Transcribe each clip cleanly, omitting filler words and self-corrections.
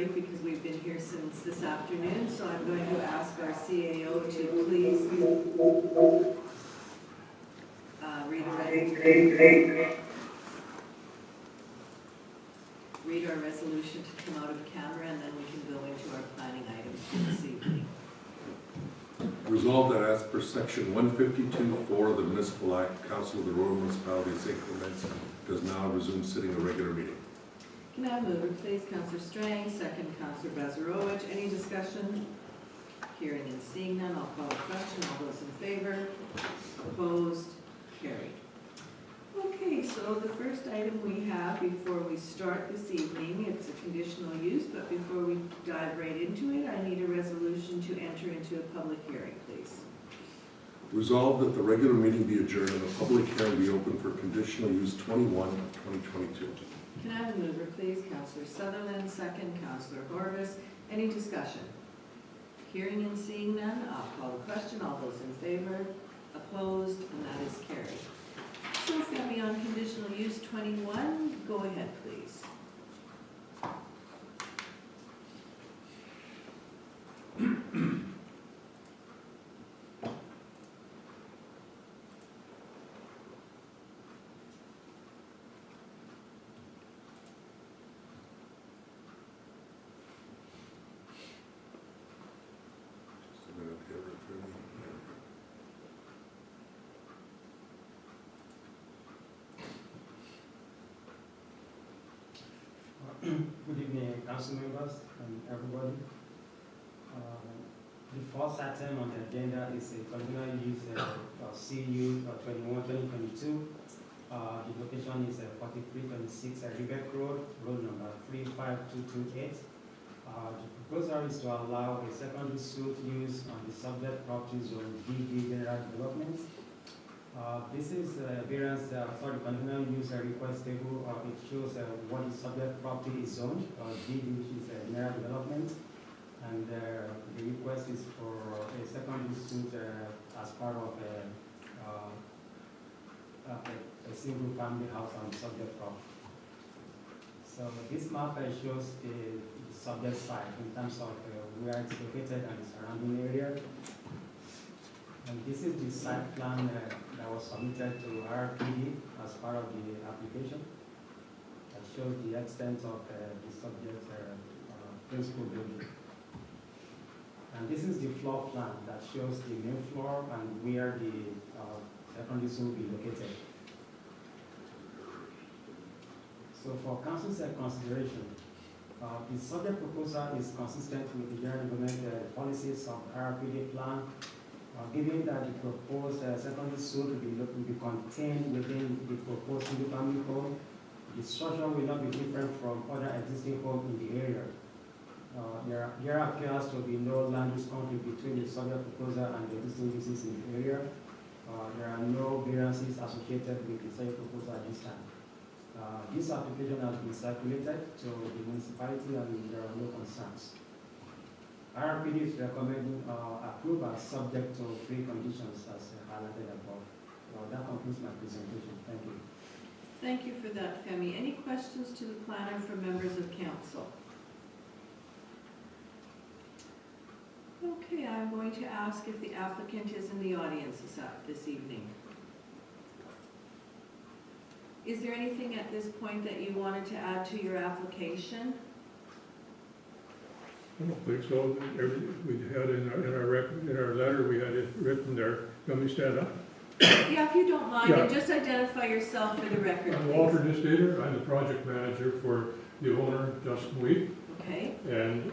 carried because we've been here since this afternoon, so I'm going to ask our CAO to please read our resolution to come out of camera, and then we can go into our planning items for this evening. Resolved that as per section 152(4) of the Municipal Act, Council of the Rural Municipality of St. Clements does now resume sitting a regular meeting. Can I have a mover, please? Councillor Strang, second Councillor Bezarowicz. Any discussion? Hearing and seeing none, I'll call a question. All those in favor? Opposed? Carried. Okay, so the first item we have before we start this evening, it's a conditional use, but before we dive right into it, I need a resolution to enter into a public hearing, please. Resolved that the regular meeting be adjourned and a public hearing be open for conditional use 21 of 2022. Can I have a mover, please? Councillor Sutherland, second Councillor Horvis. Any discussion? Hearing and seeing none, I'll call the question. All those in favor? Opposed? And that is carried. So, Femi, on conditional use 21, go ahead, please. Just a minute here, Good evening, council members and everybody. The first item on the agenda is a conditional use CU 21-2022. The location is 4326 Ribeck Road, road number 35228. The proposal is to allow a secondary suite use on the subject property zone DD General Development. This is a variance for the conditional use request table. It shows what the subject property is zoned, DD, which is a general development, and the request is for a secondary suite as part of a single family house on the subject property. So this map shows the subject site in terms of where it's located and the surrounding area. And this is the site plan that was submitted to RPD as part of the application. That shows the extent of the subject principal building. And this is the floor plan that shows the main floor and where the secondary school will be located. So for council's consideration, the subject proposal is consistent with the general development policies of RPD plan. Given that the proposed secondary school will be contained within the proposed single-family home, the structure will not be different from other existing homes in the area. There appears to be no land use conflict between the subject proposal and the existing uses in the area. There are no variances associated with the subject proposal at this time. This application has been circulated to the municipality and there are no concerns. RPD is recommending approval subject to three conditions as highlighted above. That concludes my presentation. Thank you. Thank you for that, Femi. Any questions to the planner from members of council? Okay, I'm going to ask if the applicant is in the audience this evening. Is there anything at this point that you wanted to add to your application? I don't think so. We had in our letter, we had it written there. You want me to stand up? Yeah, if you don't mind, Yeah. and just identify yourself for the record, I'm please. Walter Distater. I'm the project manager for the owner, Justin Wheat. Okay, And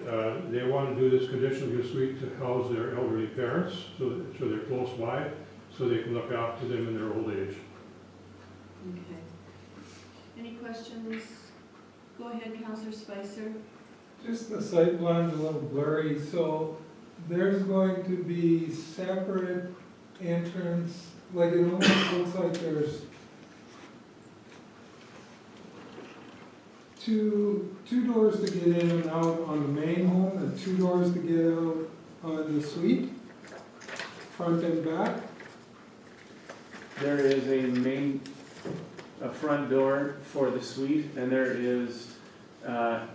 they want to do this conditional use suite to house their elderly parents, so they're close by, so they can look after them in their old age. okay. Any questions? Go ahead, Councillor Spicer. Just the site plan's a little blurry, so there's going to be separate entrance, like it almost looks like there's two doors to get in and out on the main home and two doors to get out on the suite, front and back. There is a front door for the suite, and there is a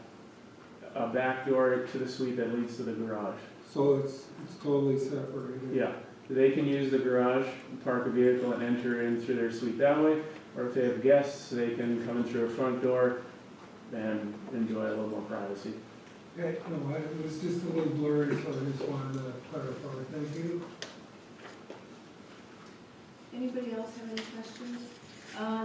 back door to the suite that leads to the garage. So it's totally separated? Yeah, they can use the garage, park a vehicle and enter in through their suite that way, or if they have guests, they can come in through a front door and enjoy a little more privacy. Okay, no, it was just a little blurry, so I just wanted to clarify. Thank you. Anybody else have any questions?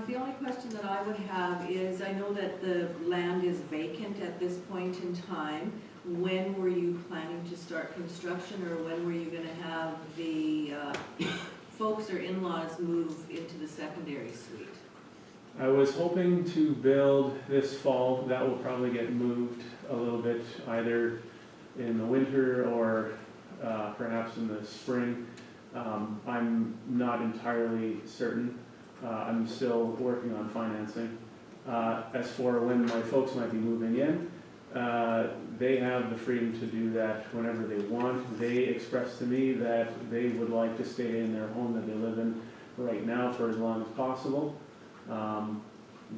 The only question that I would have is, I know that the land is vacant at this point in time. When were you planning to start construction, or when were you gonna have the folks or in-laws move into the secondary suite? I was hoping to build this fall. That will probably get moved a little bit, either in the winter or perhaps in the spring. I'm not entirely certain. I'm still working on financing. As for when my folks might be moving in, they have the freedom to do that whenever they want. They expressed to me that they would like to stay in their home that they live in right now for as long as possible.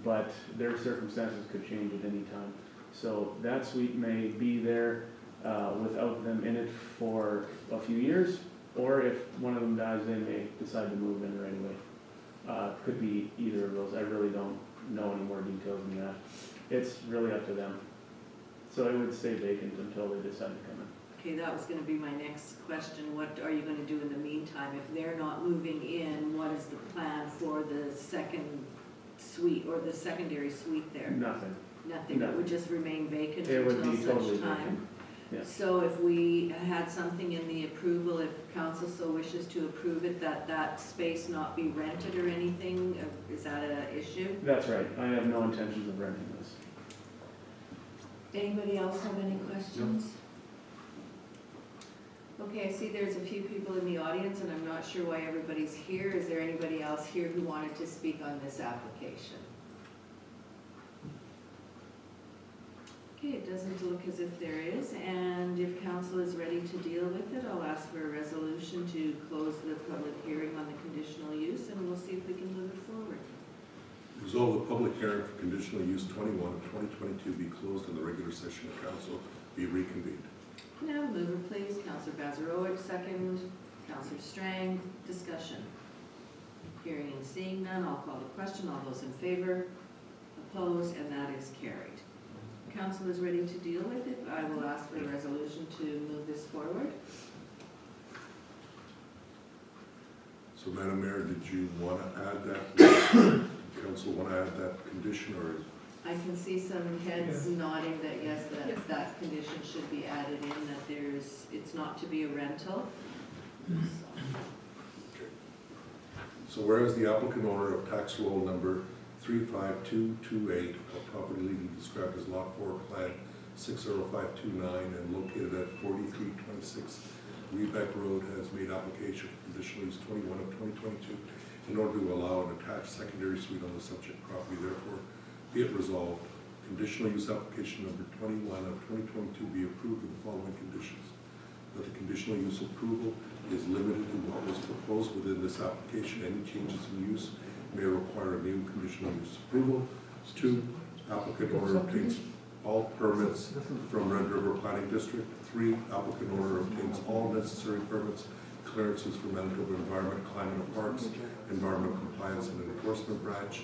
But their circumstances could change at any time. So that suite may be there without them in it for a few years, or if one of them dies, they may decide to move in right away. Could be either of those. I really don't know any more details than that. It's really up to them. So it would stay vacant until they decide to come in. Okay, that was gonna be my next question. What are you gonna do in the meantime? If they're not moving in, what is the plan for the second suite, or the secondary suite there? Nothing. Nothing, it would just remain vacant It would until be totally such time? vacant. Yeah. So if we had something in the approval, if council so wishes to approve it, that space not be rented or anything, is that an issue? That's right. I have no intentions of renting this. Anybody else have any questions? Okay, I see there's a few people in the audience, and I'm not sure why everybody's here. Is there anybody else here who wanted to speak on this application? Okay, it doesn't look as if there is, and if council is ready to deal with it, I'll ask for a resolution to close the public hearing on the conditional use, and we'll see if we can move it forward. Resolve the public hearing for conditional use 21 of 2022 be closed and the regular session of council be reconvened. Can I have a mover, please? Councillor Bazarowicz, second. Councillor Strang, discussion. Hearing and seeing none, I'll call the question. All those in favor? Opposed? And that is carried. Council is ready to deal with it. I will ask for a resolution to move this forward. So Madam Mayor, did you want to add that? Council want to add that condition, or? I can see some heads nodding that yes, that condition should be added in, that it's not to be a rental. Okay. So whereas the applicant owner of tax roll number 35228, a property legally described as Lot 4, Plan 60529, and located at 4326 Rebec Road, has made application for conditional use 21 of 2022 in order to allow an attached secondary suite on the subject property. Therefore, be it resolved, conditional use application number 21 of 2022 be approved with the following conditions. That the conditional use approval is limited to what was proposed within this application. Any changes in use may require a new conditional use approval. 2, applicant owner obtains all permits from Red River Planning District. 3, applicant owner obtains all necessary permits, clearances from Manitoba Environment, Climate and Parks, Environmental Compliance and Enforcement Branch.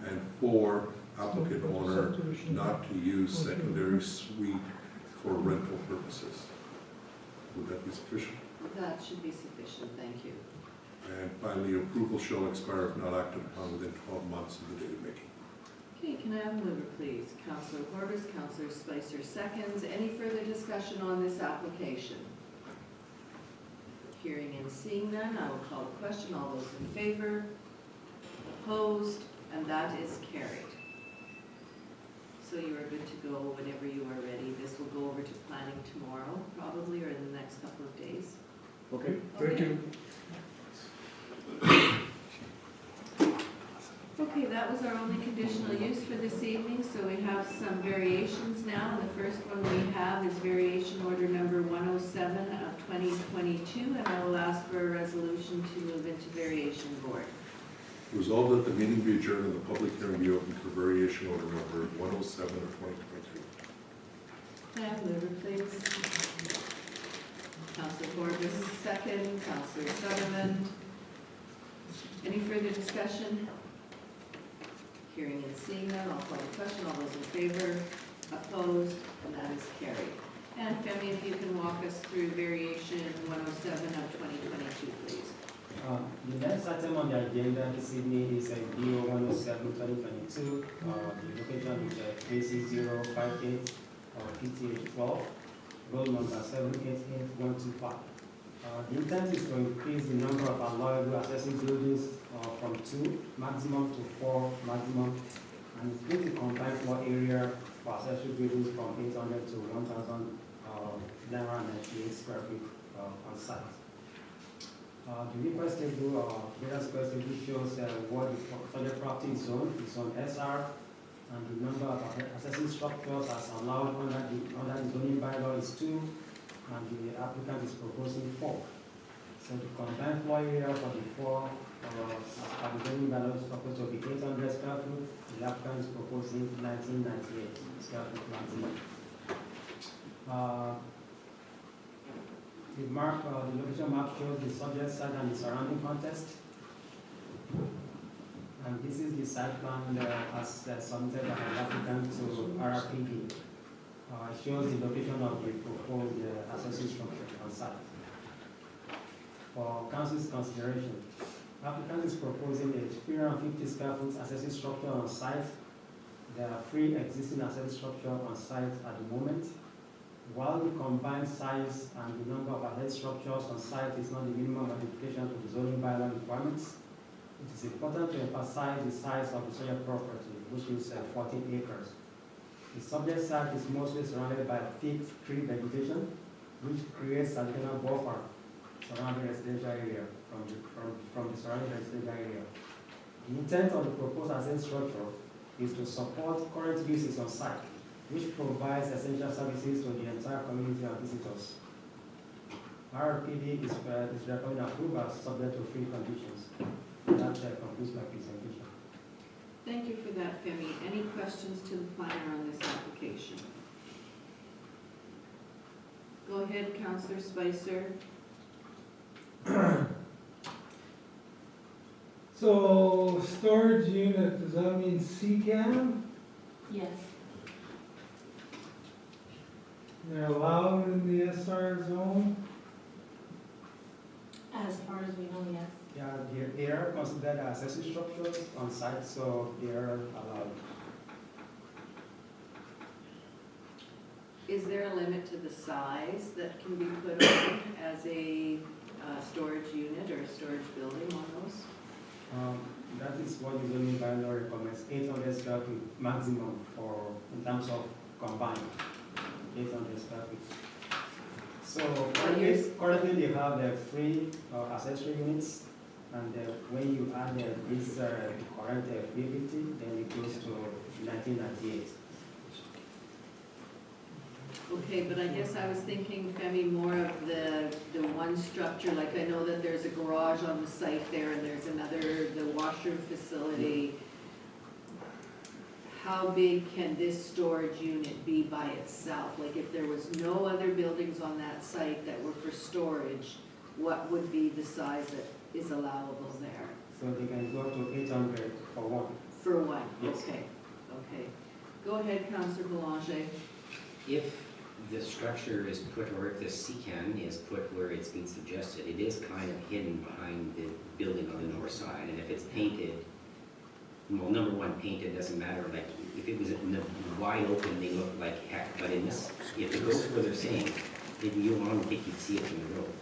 And 4, applicant owner not to use secondary suite for rental purposes. Would that be sufficient? That should be sufficient, thank you. And finally, approval shall expire if not acted upon within 12 months of the date of making. Okay, can I have a mover, please? Councillor Horbis, Councillor Spicer seconds. Any further discussion on this application? Hearing and seeing none, I will call the question. All those in favor? Opposed? And that is carried. So you are good to go whenever you are ready. This will go over to planning tomorrow, probably, or in the next couple of days. Okay? Thank you. Okay, that was our only conditional use for this evening, so we have some variations now. And the first one we have is variation order number 107 of 2022, and I will ask for a resolution to move into variation board. Resolved that the meeting be adjourned and the public hearing be open for variation order number 107 of 2022. Can I have a mover, Counselor Sutherland. Any further discussion? Hearing and seeing none, I'll call the question. All those in favor? Opposed? And that is carried. And Femi, if you can walk us through variation 107 of 2022, please. The next item on the agenda this evening is a BO 107/2022. The location is 36058 PTA 12, road number 788125. The intent is to increase the number of allowable accessory buildings from 2 maximum to 4 maximum, and it's going to combine floor area for accessory buildings from 800 to 1,998 square feet on site. The request table, various request table shows what the project property is zoned. It's on SR, and the number of accessory structures as allowed under the zoning bylaw is 2, and the applicant is proposing 4. So the combined floor area for the 4 as per the zoning bylaw is proposed to be 800 square feet. The applicant is proposing 1998 square feet maximum. The location map shows the subject site and the surrounding context. And this is the site plan as submitted by the applicant to RRPD. It shows the location of the proposed accessory structure on site. For council's consideration, applicant is proposing a 350 square foot accessory structure on site. There are 3 existing accessory structures on site at the moment. While the combined size and the number of accessory structures on site is not the minimum modification to the zoning bylaw requirements, it is important to emphasize the size of the subject property, which is 14 acres. The subject site is mostly surrounded by thick tree vegetation, which creates additional buffer surrounding residential area from the surrounding residential area. The intent of the proposed accessory structure is to support current uses on site, which provides essential services to the entire community of visitors. RRPD is recommending approval subject to 3 conditions. That concludes my presentation. Thank you for that, Femi. Any questions to the planner on this application? Go ahead, Councillor Spicer. So storage unit, does that mean CCAM? Yes. They're allowed in the SR zone? As far as we know, yes. Yeah, they are considered accessory structures on site, so they are allowed. Is there a limit to the size that can be put on as a storage unit or a storage building on those? That is what the zoning bylaw recommends, 800 square feet maximum in terms of combined, 800 square feet. So currently they have 3 accessory units, and when you add this current 350, then it goes to 1998. Okay, but I guess I was thinking, Femi, more of the one structure, like I know that there's a garage on the site there and there's the washroom facility. How big can this storage unit be by itself? Like if there was no other buildings on that site that were for storage, what would be the size that is allowable there? So they can go to 800 for one. For one, Yes. okay, okay. Go ahead, Councillor Boulanger. If the structure is put, or if the CCAN is put where it's been suggested, it is kind of hidden behind the building on the north side, and if it's painted, well, number one, painted doesn't matter, like, if it was in the wide open, they look like heck, but in this, if it goes where they're saying, then you don't think you'd see it from the road.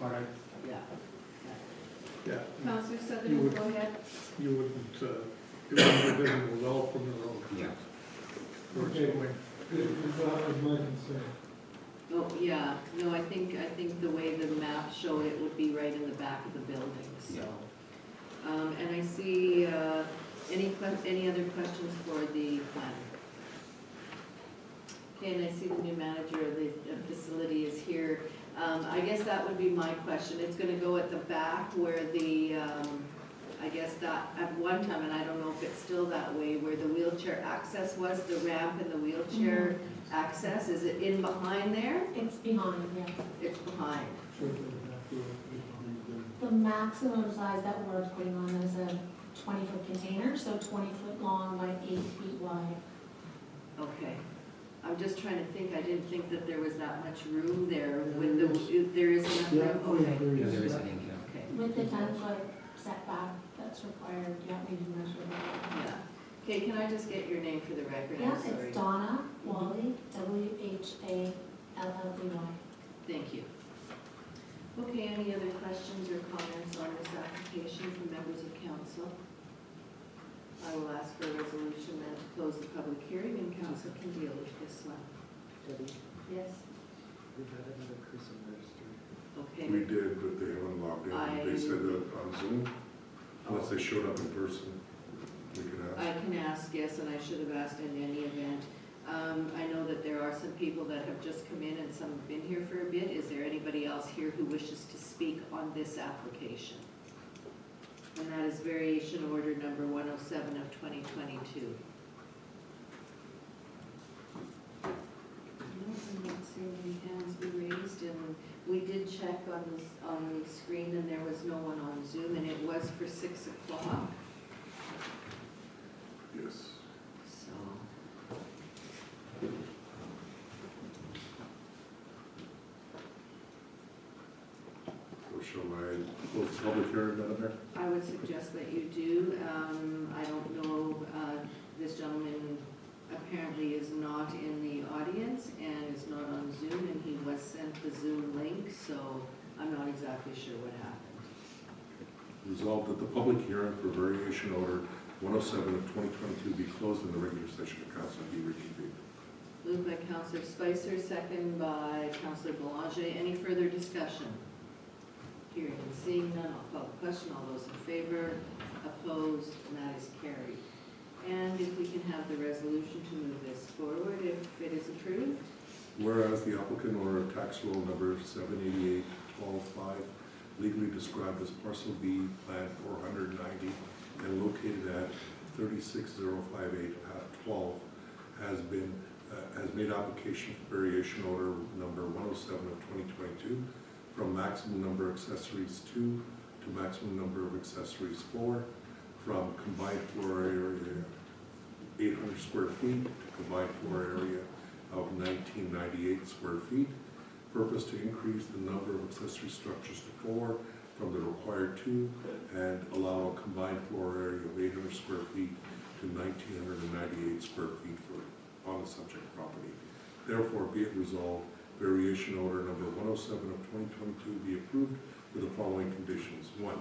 Correct. Yeah. Yeah, Councillor Sutherland, go ahead. you wouldn't, it wouldn't be visible well from the road. Yeah. Or it's Okay. going- That was my concern. Oh, yeah, no, I think the way the map showed it would be right in the back of the building, so. And I see, any other questions for the planner? Okay, and I see the new manager of the facility is here. I guess that would be my question. It's gonna go at the back where the, I guess that, at one time, and I don't know if it's still that way, where the wheelchair access was, the ramp and the wheelchair access, is it in behind there? It's behind, yes. It's behind. The maximum size that we're putting on is a 20-foot container, so 20 foot long by 8 feet wide. Okay. I'm just trying to think, I didn't think that there was that much room there with the, there is enough Yeah, room? oh yeah, Okay. there Yeah, is. there is, I think, yeah. Okay, With the 10-foot setback that's required, yeah, we can measure that. yeah. Okay, can I just get your name for the record? Yeah, I'm sorry. it's Donna Wally, WHALLEY. Thank you. Okay, any other questions or comments on this application from members of council? I will ask for a resolution then to close the public hearing, and council can deal with this one. Yes? We've had another person registered. Okay. We did, but they haven't logged in. They said that on Zoom, unless they showed up in person, we could ask. I can ask, yes, and I should have asked in any event. I know that there are some people that have just come in and some have been here for a bit. Is there anybody else here who wishes to speak on this application? And that is variation order number 107 of 2022. I'm not seeing any hands be raised, and we did check on the screen, and there was no one on Zoom, and it was for 6 o'clock, Yes. so. So shall I close the public hearing, Madam Mayor? I would suggest that you do. I don't know, this gentleman apparently is not in the audience and is not on Zoom, and he was sent the Zoom link, so I'm not exactly sure what happened. Resolved that the public hearing for variation order 107 of 2022 be closed and the regular session of council be reconvened. Moved by Councillor Spicer, second by Councillor Boulanger. Any further discussion? Hearing and seeing none, I'll call the question. All those in favor, opposed, and that is carried. And if we can have the resolution to move this forward, if it is approved. Whereas the applicant owner of tax roll number 788-12-5, legally described as parcel B, plan 490, and located at 36058 path 12, has made application for variation order number 107 of 2022 from maximum number of accessories 2 to maximum number of accessories 4, from combined floor area 800 square feet to combined floor area of 1998 square feet. Purpose to increase the number of accessory structures to 4 from the required 2 and allow a combined floor area of 800 square feet to 1,998 square feet on the subject property. Therefore, be it resolved, variation order number 107 of 2022 be approved with the following conditions. 1,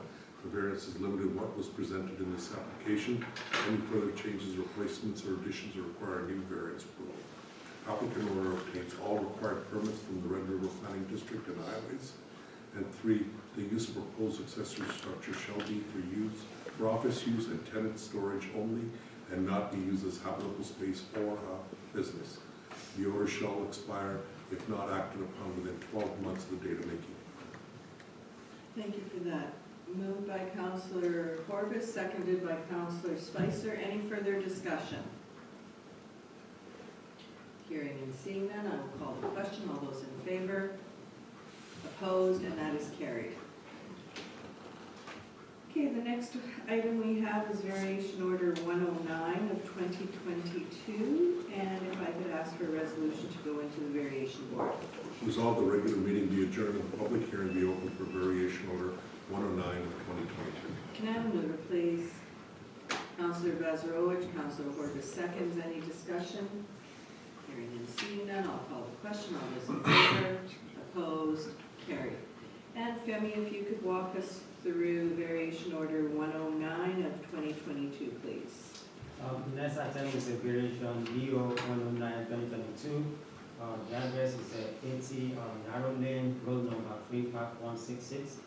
the variance is limited to what was presented in this application. Any further changes, replacements, or additions require a new variance approval. Applicant owner obtains all required permits from the Red River Planning District and highways. And 3, the use of proposed accessory structure shall be for office use and tenant storage only, and not be used as habitable space or a business. The order shall expire if not acted upon within 12 months of the date of making. Thank you for that. Moved by Councillor Corbis, seconded by Councillor Spicer. Any further discussion? Hearing and seeing none, I will call the question. All those in favor? Opposed? And that is carried. Okay, the next item we have is variation order 109 of 2022. And if I could ask for a resolution to go into the variation board. Resolve the regular meeting be adjourned and the public hearing be open for variation order 109 of 2022. Can I have a mover, please? Councillor Bezarowicz, Councillor Corbis seconds. Any discussion? Hearing and seeing none, I'll call the question. All those in favor? Opposed? Carried. And Femi, if you could walk us through variation order 109 of 2022, please. The next item is a variation BO 109-2022. The address is 80 Narrow Lane, road number 35166.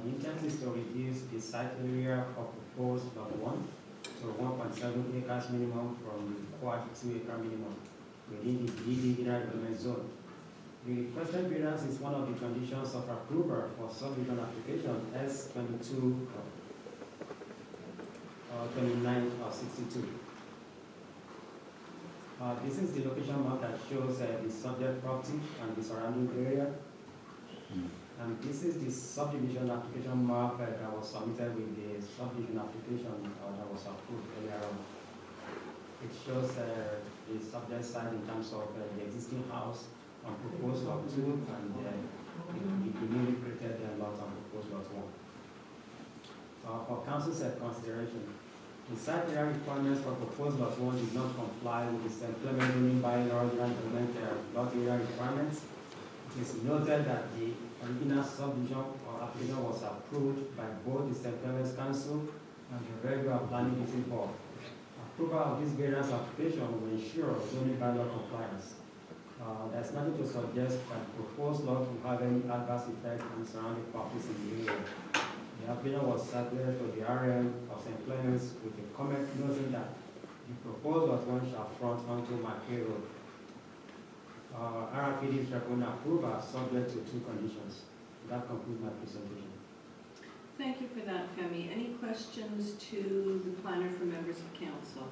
The intent is to reduce the site area of proposed lot 1 to 1.7 acres minimum from the required 2 acre minimum within the DD development zone. The requested variance is one of the conditions of approval for subdivision application S22 2962. This is the location map that shows the subject property and the surrounding area. And this is the subdivision application map that was submitted with the subdivision application that was approved earlier on. It shows the subject side in terms of the existing house on proposed lot 2 and the newly created lot on proposed lot 1. For council's consideration, the site area requirements for proposed lot 1 did not comply with the Implement Zoning Bylaw Development lot area requirements. It is noted that the original subdivision or application was approved by both the St. Clements Council and the regular planning district board. Approval of this variance application will ensure zoning bylaw compliance. There's nothing to suggest that the proposed lot will have any adverse effect on surrounding properties in the area. The application was circulated to the RM of St. Clements with a comment noting that the proposed lot 1 shall front onto McKay Road. RRPD is recommending approval subject to 2 conditions. That concludes my presentation. Thank you for that, Femi. Any questions to the planner from members of council?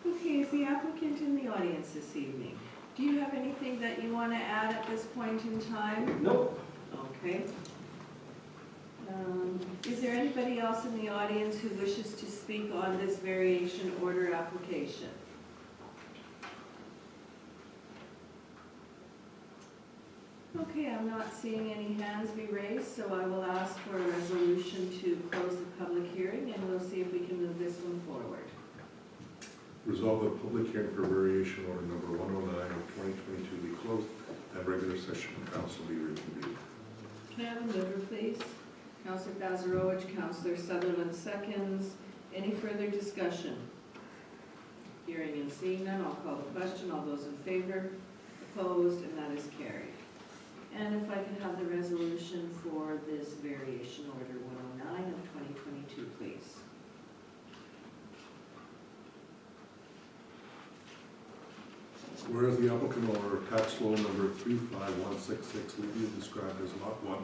Okay, is the applicant in the audience this evening? Do you have anything that you want to add at this point in time? Nope. Okay. Is there anybody else in the audience who wishes to speak on this variation order application? Okay, I'm not seeing any hands be raised, so I will ask for a resolution to close the public hearing, and we'll see if we can move this one forward. Resolve that public hearing for variation order number 109 of 2022 be closed and regular session of council be reconvened. Can I have a mover, please? Councillor Bazarowicz, Councillor Sutherland seconds. Any further discussion? Hearing and seeing none, I'll call the question. All those in favor? Opposed? And that is carried. And if I can have the resolution for this variation order 109 of 2022, please. Whereas the applicant owner of tax roll number 35166, legally described as Lot 1,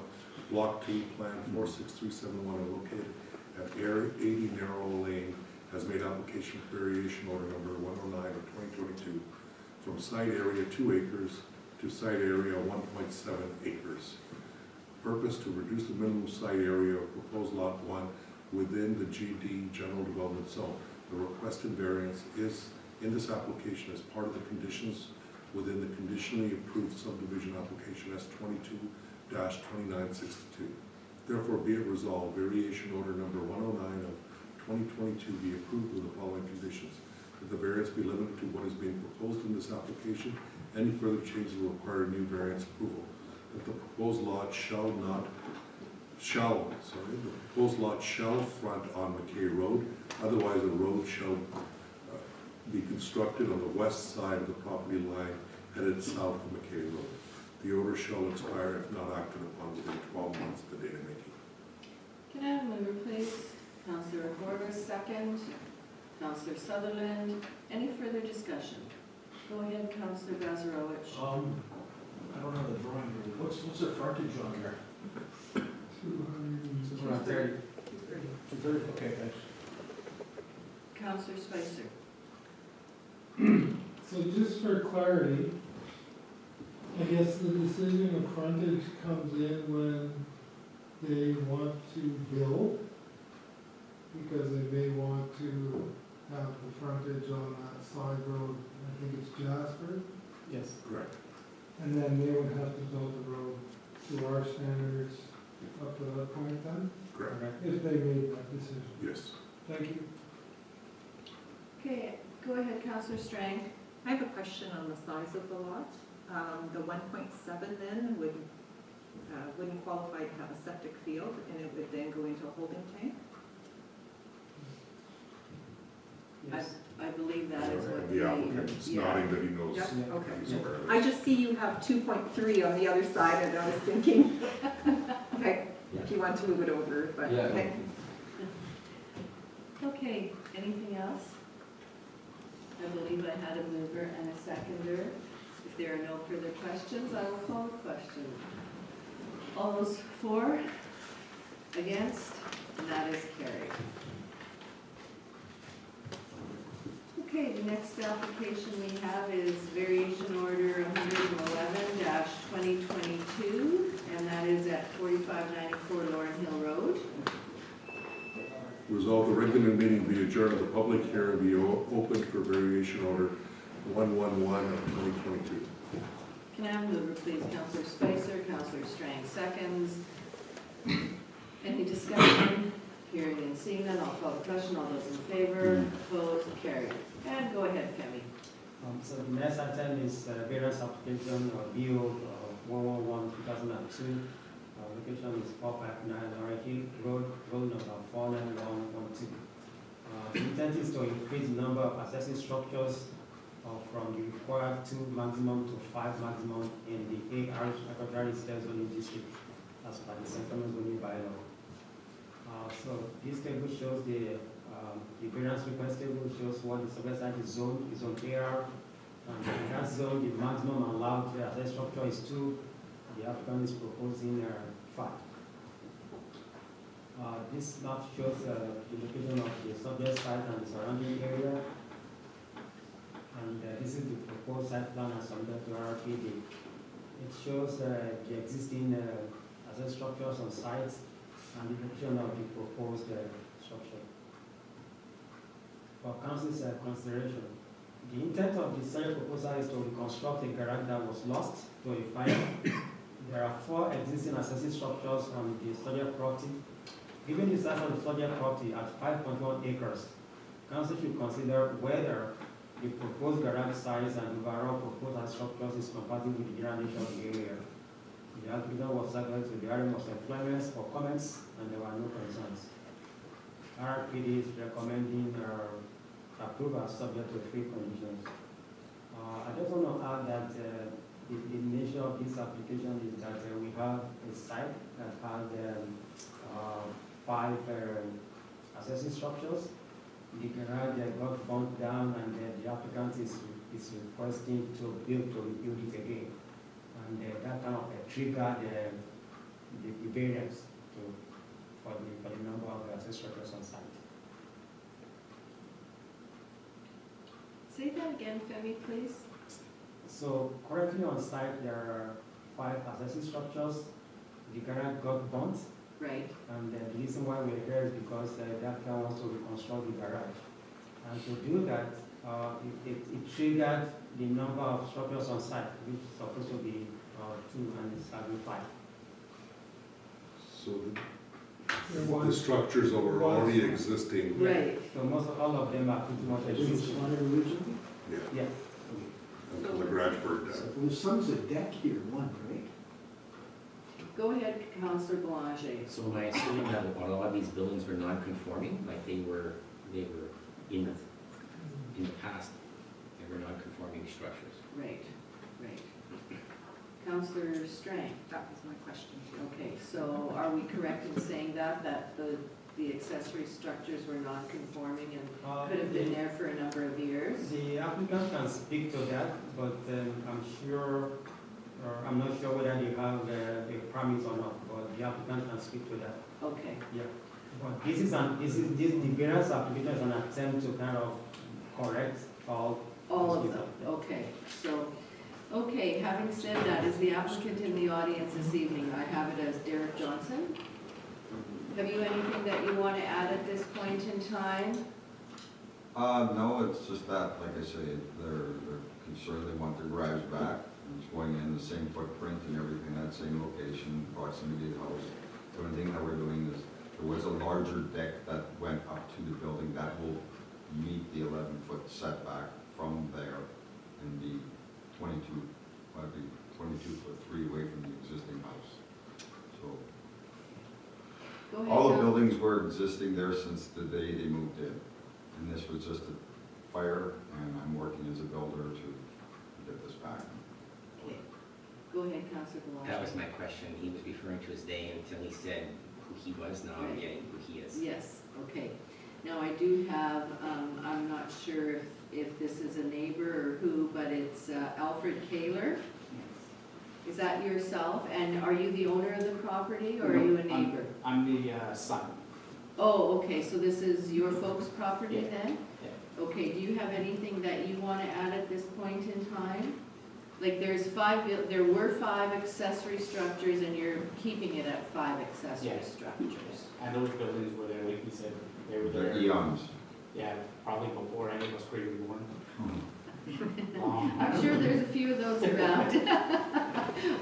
Block 2, Plan 46371, and located at Area 80 Narrow Lane, has made application for variation order number 109 of 2022 from site area 2 acres to site area 1.7 acres. Purpose to reduce the minimum site area of proposed Lot 1 within the GD General Development Zone. The requested variance is in this application as part of the conditions within the conditionally approved subdivision application S22-2962. Therefore, be it resolved, variation order number 109 of 2022 be approved with the following conditions. That the variance be limited to what is being proposed in this application. Any further changes will require new variance approval. That the proposed lot shall front on McKay Road. Otherwise, a road shall be constructed on the west side of the property line headed south of McKay Road. The order shall expire if not acted upon within 12 months of the date of making. Can I have a mover, please? Councillor Horvath, second. Councillor Sutherland. Any further discussion? Go ahead, Councillor Bazarowicz. I don't have the drawing here. What's the frontage on here? 230. 230, okay, thanks. Councillor Spicer. So just for clarity, I guess the decision of frontage comes in when they want to build, because they may want to have the frontage on that side road, I think it's Jasper, Yes. Correct. and then they would have to build the road to our standards up to that point then, Correct. if they made that decision. Yes. Thank you. Okay, go ahead, Councillor Strang. I have a question on the size of the lot. The 1.7 then wouldn't qualify to have a septic field, and it would then go into a holding tank? Yes. I believe that is what The applicant's yeah. nodding that he knows. Yep, Yeah. okay. He's aware of I it. just see you have 2.3 on the other side, and I was thinking, okay, if you want to move it over, but, Yeah. okay. Okay, anything else? I believe I had a mover and a seconder. If there are no further questions, I will call the question. All those for, against, and that is carried. Okay, the next application we have is variation order 111-2022, and that is at 4594 Lauren Hill Road. Resolve the regular meeting be adjourned and the public hearing be opened for variation order 111 of 2022. Can I have a mover, please? Councillor Spicer, Councillor Strang seconds. Any discussion? Hearing and seeing none, I'll call the question. All those in favor, opposed, carried. And go ahead, Femi. So the next item is variance application of BO 111-2002. Location is 459 Lauren Hill Road, road number 49112. The intent is to increase the number of accessory structures from the required 2 maximum to 5 maximum in the AR Agricultural Residential Zoning District as per the Central Zoning Bylaw. So this table shows the variance request table shows what the subject site is zoned, is on AR. And in that zone, the maximum allowed accessory structure is 2. The applicant is proposing 5. This map shows the location of the subject site and the surrounding area. And this is the proposed site plan as submitted to RRPD. It shows the existing accessory structures on site and the location of the proposed structure. For council's consideration, the intent of the study proposal is to reconstruct a garage that was lost to a fire. There are 4 existing accessory structures on the study property. Given the size of the study property at 5.1 acres, council should consider whether the proposed garage size and overall proposed structures is compatible with the general nature of the area. The applicant was subject to the area of employment for comments, and there were no concerns. RPD is recommending approval subject to 3 conditions. I just want to add that the nature of this application is that we have a site that has 5 accessory structures. The garage got burnt down, and the applicant is requesting to rebuild it again. And that kind of triggered the variance for the number of accessory structures on site. Say that again, Femi, please. So currently on site, there are 5 accessory structures. The garage got burnt. Right. And the reason why we're here is because the applicant wants to reconstruct the garage. And to do that, it triggered the number of structures on site, which is supposed to be 2 and it's having 5. So the structures that were already existing. Right. So most of all of them are pretty much existing. originally? Yeah, Yeah. until the garage burned down. So there's some's a deck here, one, right? Go ahead, Councillor Boulanger. So am I assuming that a lot of these buildings were non-conforming, like they were in the past, they were non-conforming structures? Right, right. Councillor Strang. That was my question. Okay, so are we correct in saying that the accessory structures were non-conforming and could have been there for a number of years? The applicant can speak to that, but I'm not sure whether they have a permit or not, but the applicant can speak to that. Okay. Yeah. But the variance application is an attempt to kind of correct all All of them, okay. So, okay, having said that, is the applicant in the audience this evening? I have it as Derek Johnson. Have you anything that you want to add at this point in time? No, it's just that, like I say, they're concerned, they want their garage back. It's going in the same footprint and everything, that same location, proximity to the house. The only thing that we're doing is, there was a larger deck that went up to the building that will meet the 11-foot setback from there and be 22.3 away from the existing house. So, Go ahead, all the Councillor. buildings were existing there since the day they moved in. And this was just a fire, and I'm working as a builder to get this back. Okay. Go ahead, Councillor Boulanger. That was my question. He was referring to his day until he said who he was. Now I'm Right. getting who he is. Yes, okay. Now, I do have, I'm not sure if this is a neighbor or who, but it's Alfred Kaler. Is that yourself? And are you the owner of the property, or are you a neighbor? I'm the son. Oh, okay, so this is your folks' property Yeah. then? Yeah. Okay, do you have anything anything that you want to add at this point in time? Like there were 5 accessory structures and you're keeping it at 5 accessory Yes. structures. And those buildings were there, like you said, they were They're there. eons. Yeah, probably before any of us were even born. I'm sure there's a few of those around.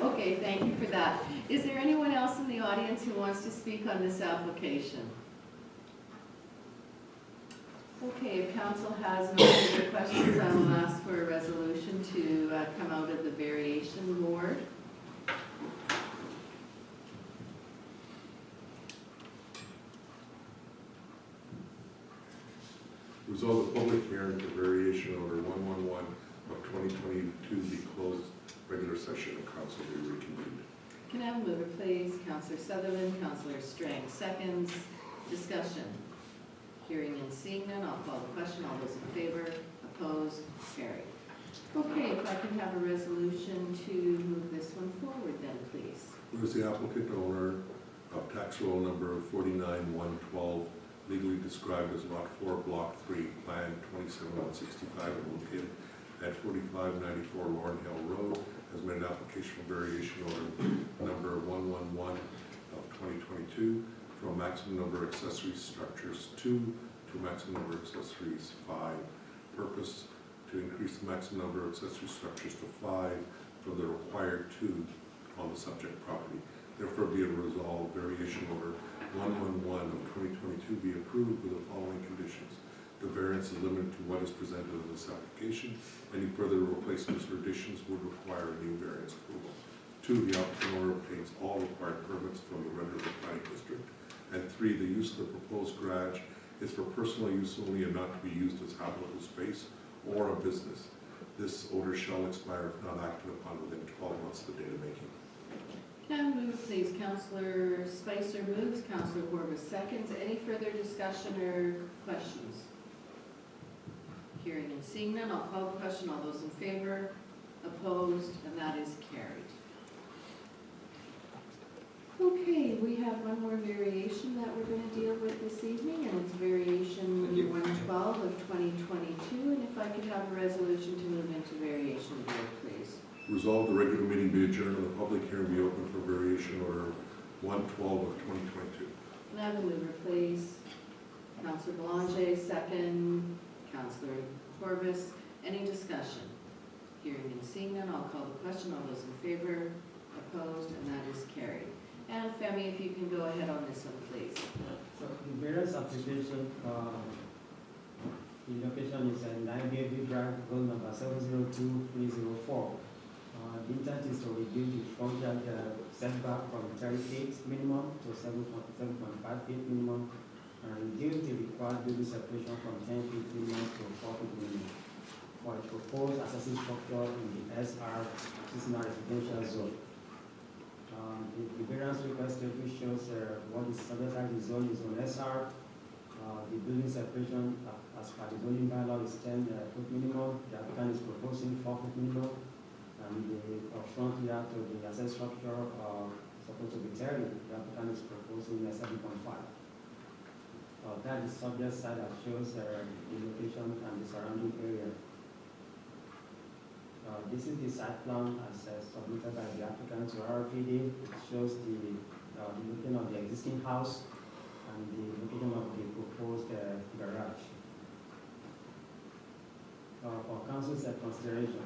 Okay, thank you for that. Is there anyone else in the audience who wants to speak on this application? Okay, if council has no further questions, I will ask for a resolution to come out of the variation board. Resolve the public hearing for variation order 111 of 2022 be closed, regular session of council be reconvened. Can I have a mover, please? Councillor Sutherland, Councillor Strang, seconds. Discussion. Hearing and seeing none, I'll call the question. All those in favor, opposed, carried. Okay, if I can have a resolution to move this one forward then, please. Whereas the applicant owner of tax roll number 49112, legally described as Lot 4, Block 3, Plan 27165, and located at 4594 Lauren Hill Road, has made an application for variation order number 111 of 2022 from maximum number of accessory structures 2 to maximum number of accessories 5. Purpose to increase the maximum number of accessory structures to 5 from the required 2 on the subject property. Therefore, be it resolved, variation order 111 of 2022 be approved with the following conditions. The variance is limited to what is presented in this application. Any further replacements or additions would require a new variance approval. 2, the applicant owner obtains all required permits from the Red River Planning District. And 3, the use of the proposed garage is for personal use only and not to be used as habitable space or a business. This order shall expire if not acted upon within 12 months of the date of making. Can I move, please? Councillor Spicer moves, Councillor Corbis seconds. Any further discussion or questions? Hearing and seeing none, I'll call the question. All those in favor, opposed, and that is carried. Okay, we have one more variation that we're going to deal with this evening, and it's variation 112 of 2022. And if I could have a resolution to move into variation board, please. Resolve the regular meeting be adjourned and the public hearing be open for variation order 112 of 2022. Can I have a mover, please? Councillor Belanger, second. Councillor Corbis. Any discussion? Hearing and seeing none, I'll call the question. All those in favor, opposed, and that is carried. And Femi, if you can go ahead on this one, please. So the variance application, the location is at 9 Gateway Drive, road number 702304. The intent is to reduce the front yard setback from 30 feet minimum to 7.5 feet minimum, and reduce the required building separation from 10 feet minimum to 4 feet minimum for a proposed accessory structure in the SR seasonal residential zone. The variance request table shows what is subject to the zone is on SR. The building separation as per the zoning bylaw is 10 foot minimum. The applicant is proposing 4 foot minimum. And the front yard to the accessory structure supposed to be 30. The applicant is proposing 7.5. That is subject side that shows the location and the surrounding area. This is the site plan as submitted by the applicant to RRPD. It shows the location of the existing house and the location of the proposed garage. For council's consideration,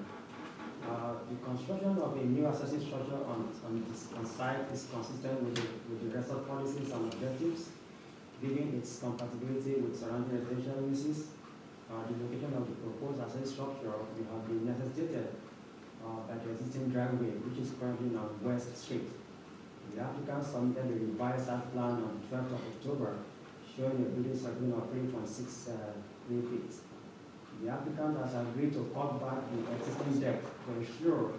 the construction of a new accessory structure on site is consistent with the rest of policies and objectives, given its compatibility with surrounding residential uses. The location of the proposed accessory structure will have been necessitated by the existing driveway, which is currently on West Street. The applicant submitted a revised site plan on 12th of October, showing a building circling of 3.63 feet. The applicant has agreed to cut back the existing deck to ensure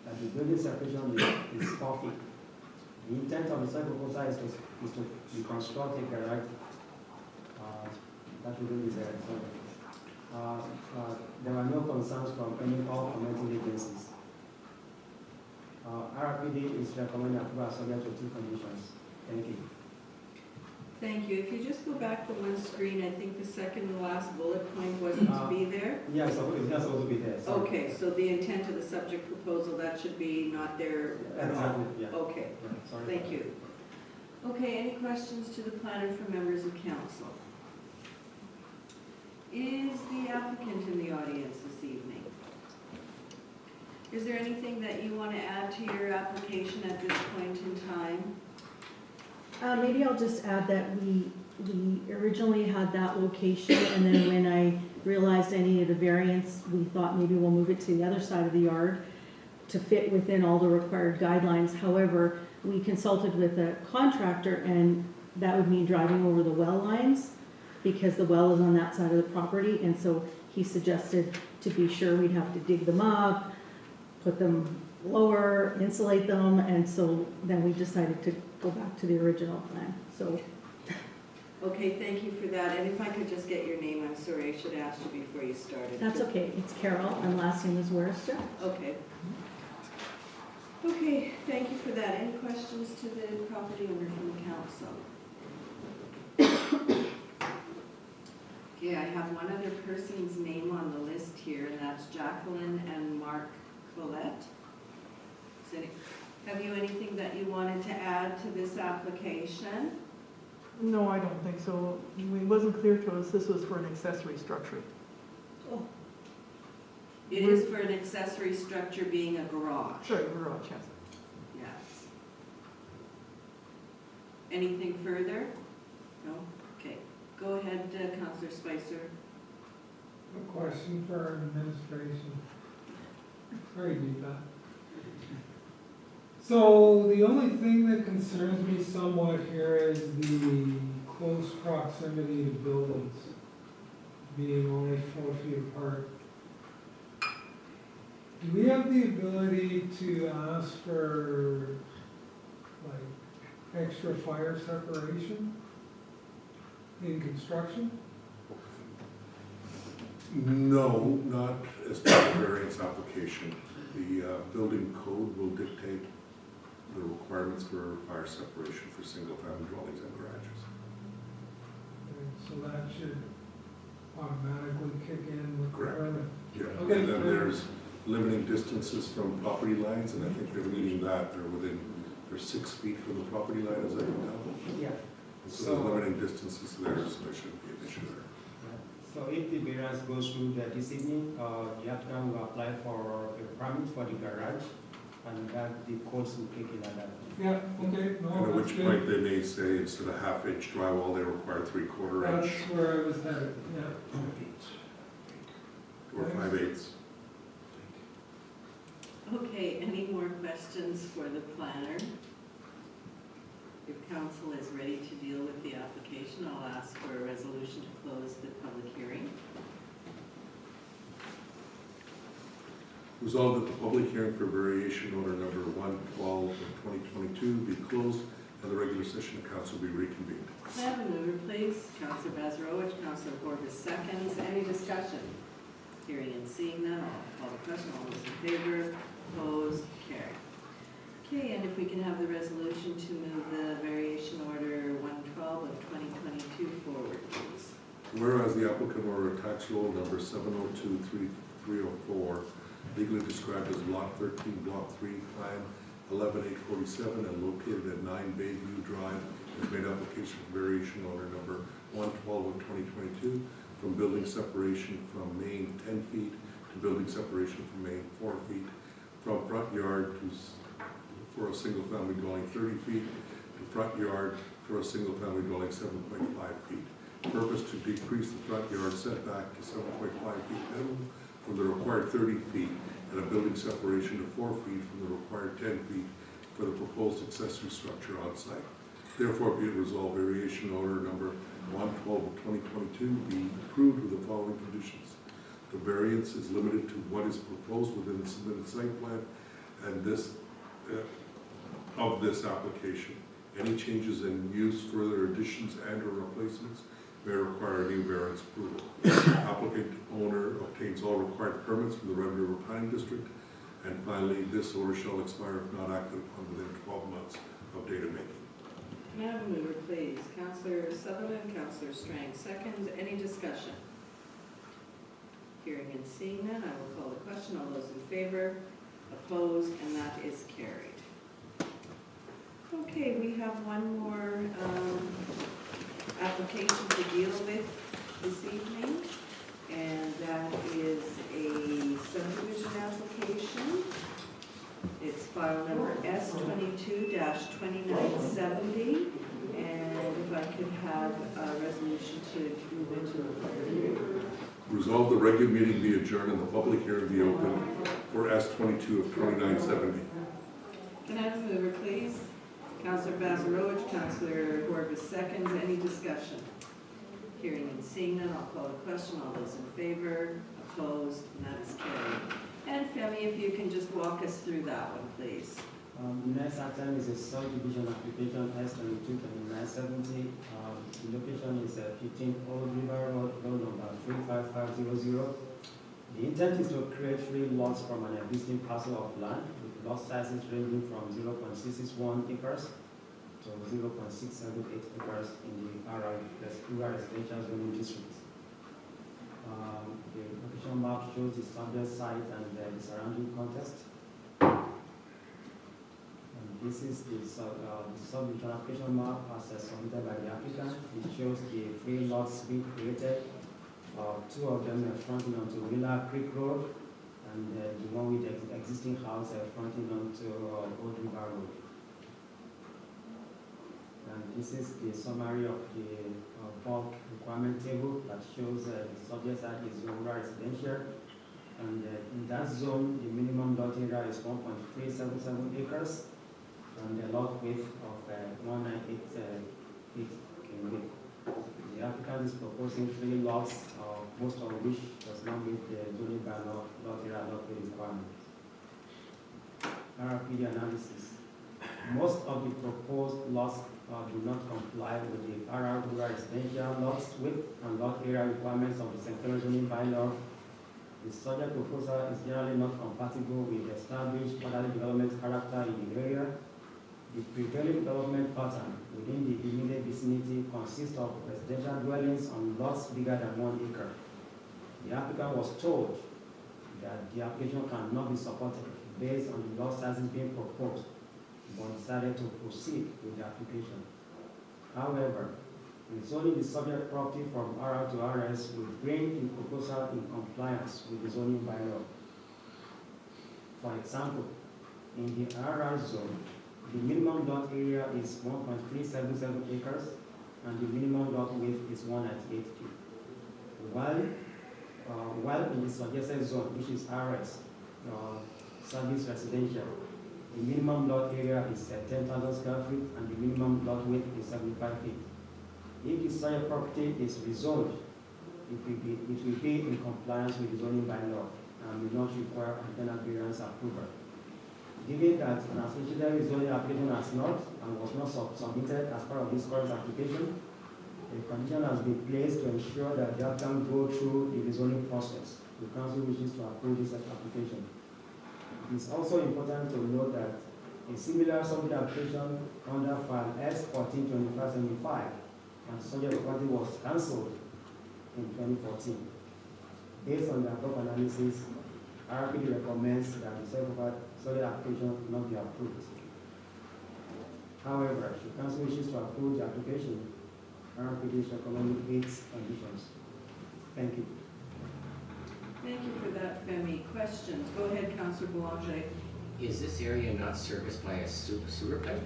that the building separation is 4 feet. The intent of the site proposal is to reconstruct a garage that will be there. There are no concerns from any all commenting agencies. RRPD is recommending approval subject to 2 conditions. Thank you. Thank you. If you just go back to one screen, I think the second to last bullet point wasn't to be there. there? Yeah, so it's not supposed to be there. Sorry. Okay, so the intent of the subject proposal, that should be not there at all? Exactly, yeah. Okay, Right, sorry. thank you. Okay, any questions to the planner from members of council? Is the applicant in the audience this evening? Is there anything that you want to add to your application at this point in time? Maybe I'll just add that we originally had that location, and then when I realized I needed a variance, we thought maybe we'll move it to the other side of the yard to fit within all the required guidelines. However, we consulted with a contractor, and that would mean driving over the well lines, because the well is on that side of the property, and so he suggested, to be sure, we'd have to dig them up, put them lower, insulate them, and so then we decided to go back to the original plan, so. Okay, thank you for that, and if I could just get your name, I'm sorry, I should have asked you before you started. That's okay, it's Carol, and last name is Werister. Okay. Okay, thank you for that. Any questions to the property owner from the council? Okay, I have one other person's name on the list here, and that's Jacqueline and Mark Collette. Have you anything that you wanted to add to this application? No, I don't think so. It wasn't clear to us this was for an accessory structure. Oh. It is for an accessory structure being a garage. Sorry, garage, yes. Yes. Anything further? No? Okay. Go ahead, Councillor Spicer. A question for our administration. Sorry, Deepa. So the only thing that concerns me somewhat here is the close proximity to buildings, being only 4 feet apart. Do we have the ability to ask for, like, extra fire separation in construction? No, not as part of the variance application. The building code will dictate the requirements for fire separation for single-family dwellings and garages. And so that should automatically kick in with the Correct. permit. Yeah, Okay. and then there's limiting distances from property lines, and I think they're meeting that. They're 6 feet from the property line, as I can tell. Yeah. So there's limiting distances there, so there shouldn't be an issue there. So if the variance goes through this evening, the applicant will apply for a permit for the garage, and that the courts will kick in at that point. Yeah, okay, And no, at that's which good. point they may say, instead of half-inch drywall, they require 3/4 That's inch where I was headed, yeah. or 5/8. Okay, any more questions for the planner? If council is ready to deal with the application, I'll ask for a resolution to close the public hearing. Resolved that the public hearing for variation order number 112 of 2022 be closed and the regular session of council be reconvened. May I have a mover, please? Councillor Bazarowicz, Councillor Corbis seconds. Any discussion? Hearing and seeing none, I'll call the question. All those in favor, opposed, carried. Okay, and if we can have the resolution to move the variation order 112 of 2022 forward, please. Whereas the applicant order tax roll number 702-304, legally described as Lot 13, Block 3, Plan 11847, and located at 9 Bayview Drive, has made application for variation order number 112 of 2022 from building separation from main 10 feet to building separation from main 4 feet, from front yard for a single-family dwelling 30 feet to front yard for a single-family dwelling 7.5 feet. Purpose to decrease the front yard setback to 7.5 feet minimum from the required 30 feet and a building separation to 4 feet from the required 10 feet for the proposed accessory structure on site. Therefore, be it resolved, variation order number 112 of 2022 be approved with the following conditions. The variance is limited to what is proposed within the submitted site plan and this of this application. Any changes in use, further additions and or replacements may require a new variance approval. Applicant owner obtains all required permits from the Red River Planning District. And finally, this order shall expire if not acted upon within 12 months of date of making. May I have a mover, please? Councillor Sutherland, Councillor Strang seconds. Any discussion? Hearing and seeing none, I will call the question. All those in favor, opposed, and that is carried. Okay, we have one more application to deal with this evening, and that is a subdivision application. It's file number S22-2970, and if I could have a resolution to move into the public hearing. Resolve the regular meeting be adjourned and the public hearing be open for S22 of 2970. Can I have a mover, please? Councillor Bazarowicz, Councillor Horvath seconds. Any discussion? Hearing and seeing none, I'll call the question. All those in favor, opposed, and that is carried. And Femi, if you can just walk us through that one, please. The next item is a subdivision application S22-2970. The location is 15 Old River Road, road number 35500. The intent is to create 3 lots from an existing parcel of land with lot sizes ranging from 0.661 acres to 0.678 acres in the rural residential zoning district. The location map shows the subject site and the surrounding context. This is the subdivision application map as submitted by the applicant. It shows the 3 lots being created. 2 of them are fronting onto Wheeler Creek Road, and the one with the existing house fronting onto Old River Road. And this is the summary of the bulk requirement table that shows the subject site is rural residential. And in that zone, the minimum lot area is 1.377 acres. And the lot width of 198 feet in width. The applicant is proposing 3 lots, most of which does not meet the zoning bylaw lot area lot width requirement. RPD analysis. Most of the proposed lots do not comply with the rural residential lots width and lot area requirements of the Central zoning bylaw. The subject proposal is generally not compatible with the established orderly development character in the area. The prevailing development pattern within the immediate vicinity consists of residential dwellings on lots bigger than 1 acre. The applicant was told that the application cannot be supported based on the lot sizes being proposed, but decided to proceed with the application. However, rezoning the subject property from RR to RS will bring the proposal in compliance with the zoning bylaw. For example, in the RR zone, the minimum lot area is 1.377 acres, and the minimum lot width is 198 feet. While in the suggested zone, which is RS, service residential, the minimum lot area is 10,000 square feet, and the minimum lot width is 75 feet. If the subject property is rezoned, it will be in compliance with the zoning bylaw and will not require internal variance approval. Given that an associated zoning application has not and was not submitted as part of this current application, a condition has been placed to ensure that the applicant go through the rezoning process. The council wishes to approve this application. It is also important to note that a similar subdivision application under file S142575 and subject property was cancelled in 2014. Based on the above analysis, RPD recommends that the subject application not be approved. However, if the council wishes to approve the application, RPD is recommending 8 conditions. Thank you. Thank you for that, Femi. Questions? Go ahead, Councillor Boulanger. Is this area not serviced by a sewer pipe?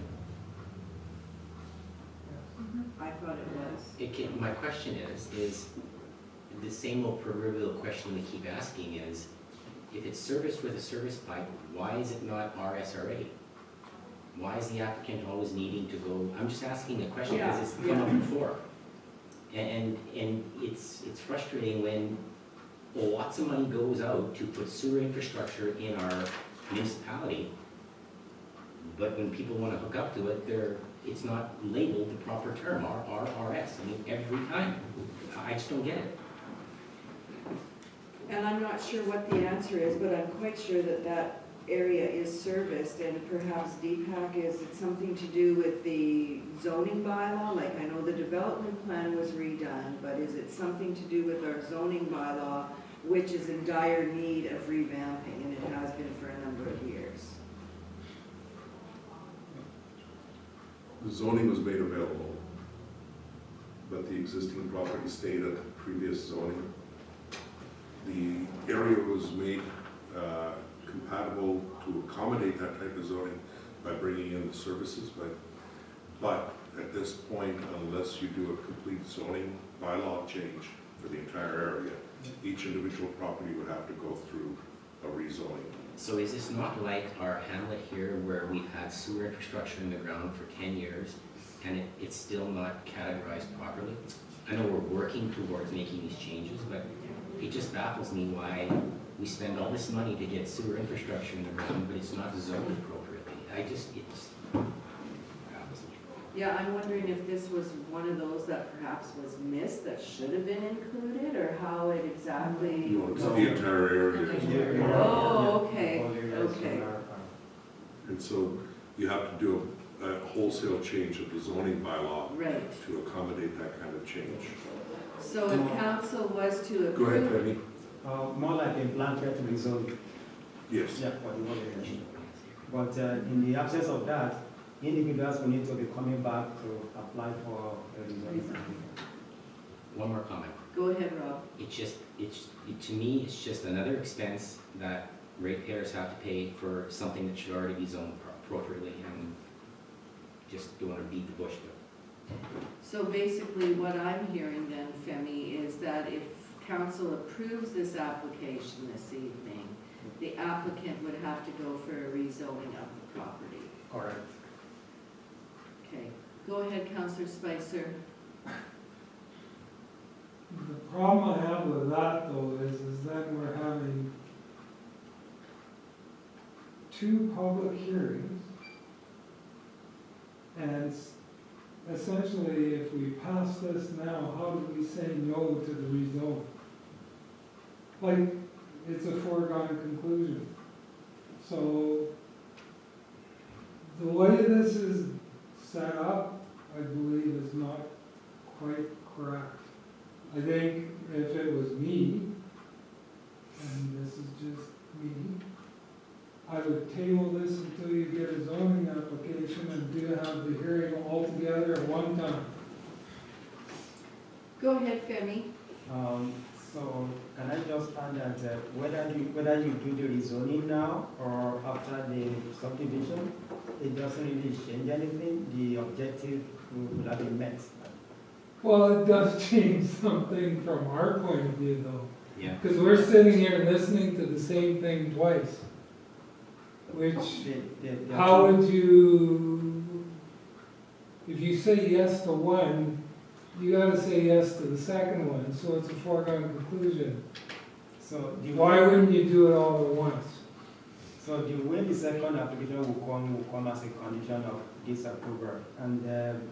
I thought it was. My question is the same old proverbial question we keep asking is, if it's serviced with a service pipe, why is it not RSRA? Why is the applicant always needing to go, I'm just asking a question because it's come up before. And it's frustrating when lots of money goes out to put sewer infrastructure in our municipality, but when people want to hook up to it, it's not labeled the proper term, RRS. I mean, every time. I just don't get it. And I'm not sure what the answer is, but I'm quite sure that that area is serviced, and perhaps Deepak, is it something to do with the zoning bylaw? Like, I know the development plan was redone, but is it something to do with our zoning bylaw which is in dire need of revamping, and it has been for a number of years. The zoning was made available, but the existing property stayed at the previous zoning. The area was made compatible to accommodate that type of zoning by bringing in the services, but at this point, unless you do a complete zoning bylaw change for the entire area, each individual property would have to go through a rezoning. So is this not like our hamlet here where we've had sewer infrastructure in the ground for 10 years and it's still not categorized properly? I know we're working towards making these changes, but it just baffles me why we spend all this money to get sewer infrastructure in the ground, but it's not zoned appropriately. It just baffles me. Yeah, I'm wondering if this was one of those that perhaps was missed, that should have been included, or how it exactly. You want to see the entire area. Oh, okay, okay. And so you have to do a wholesale change of the zoning bylaw Right. to accommodate that kind of change. So if council was to Go ahead, approve. Penny. More like a blanket rezone. Yes. Yeah, for the whole area. But in the absence of that, individuals will need to be coming back to apply for a rezone. One more comment. Go ahead, Rob. To me, it's just another expense that ratepayers have to pay for something that should already be zoned appropriately, and just don't want to beat the bush. So basically, what I'm hearing then, Femi, is that if council approves this application this evening, the applicant would have to go for a rezoning of the property. Correct. Okay. Go ahead, Councillor Spicer. The problem I have with that though is then we're having two public hearings. And essentially, if we pass this now, how do we say no to the rezone? Like, it's a foregone conclusion. So, the way this is set up, I believe, is not quite correct. I think if it was me, and this is just me, I would table this until you get a zoning application and do have the hearing all together at one time. Go ahead, Femi. So can I just add that whether you do the rezoning now or after the subdivision, it doesn't really change anything. The objective will have been met. Well, it does change something from our point of view though. Yeah. Because we're sitting here listening to the same thing twice. Which, how would you, if you say yes to one, you gotta say yes to the second one, so it's a foregone conclusion. So why wouldn't you do it all at once? So the way the second application will come as a condition of this approval, and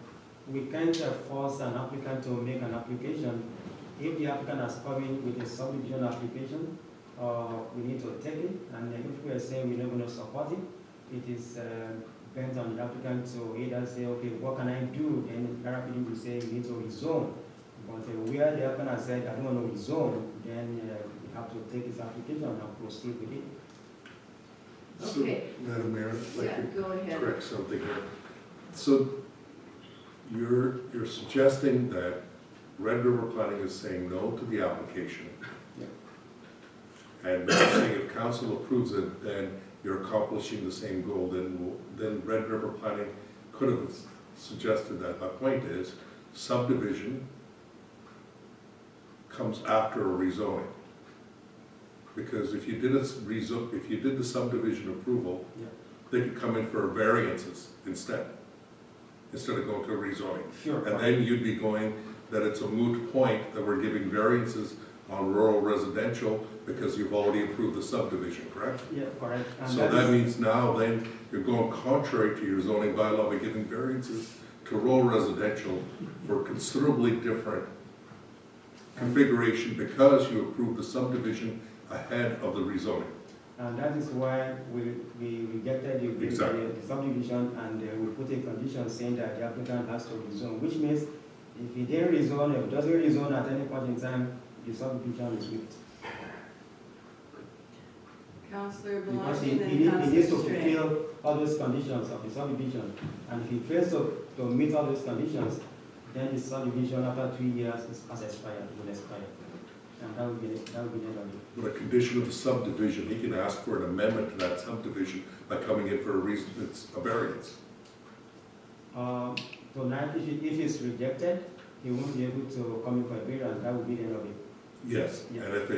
we can't force an applicant to make an application. If the applicant has come in with a subdivision application, we need to take it, and if we are saying we're not going to support it, it is depends on the applicant to either say, okay, what can I do? Then rapidly we say we need to rezone. But where the applicant has said, I don't want to rezone, then we have to take his application and proceed with it. Okay. So, Madam Mayor, I'd like Yeah, to go ahead. correct something here. So you're suggesting that Red River Planning is saying no to the application. And you're saying if council approves it, then you're accomplishing the same goal. Then Red River Planning could have suggested that. My point is, subdivision comes after a rezoning. Because if you did the subdivision approval, they could come in for variances instead of going to a rezoning. Sure. And then you'd be going that it's a moot point that we're giving variances on rural residential because you've already approved the subdivision, correct? Yeah, correct. And So that means now then you're going contrary to your zoning bylaw by giving variances to rural residential for considerably different configuration because you approved the subdivision ahead of the rezoning. And that is why we rejected the subdivision, and we put a condition saying that the applicant has to rezone, which means if he didn't rezone, if he doesn't rezone at any point in time, the subdivision is whipped. Councillor Because Belanger he and then needs to Councillor Strange. fulfill all those conditions of the subdivision. And if he fails to meet all those conditions, then the subdivision after 3 years has expired, will expire. And that would be negative. But a condition of the subdivision, he can ask for an amendment to that subdivision by coming in for a reason, it's a variance. So now, if it's rejected, he won't be able to come in for a variance, that would be the end of it. Yes, Yeah. and if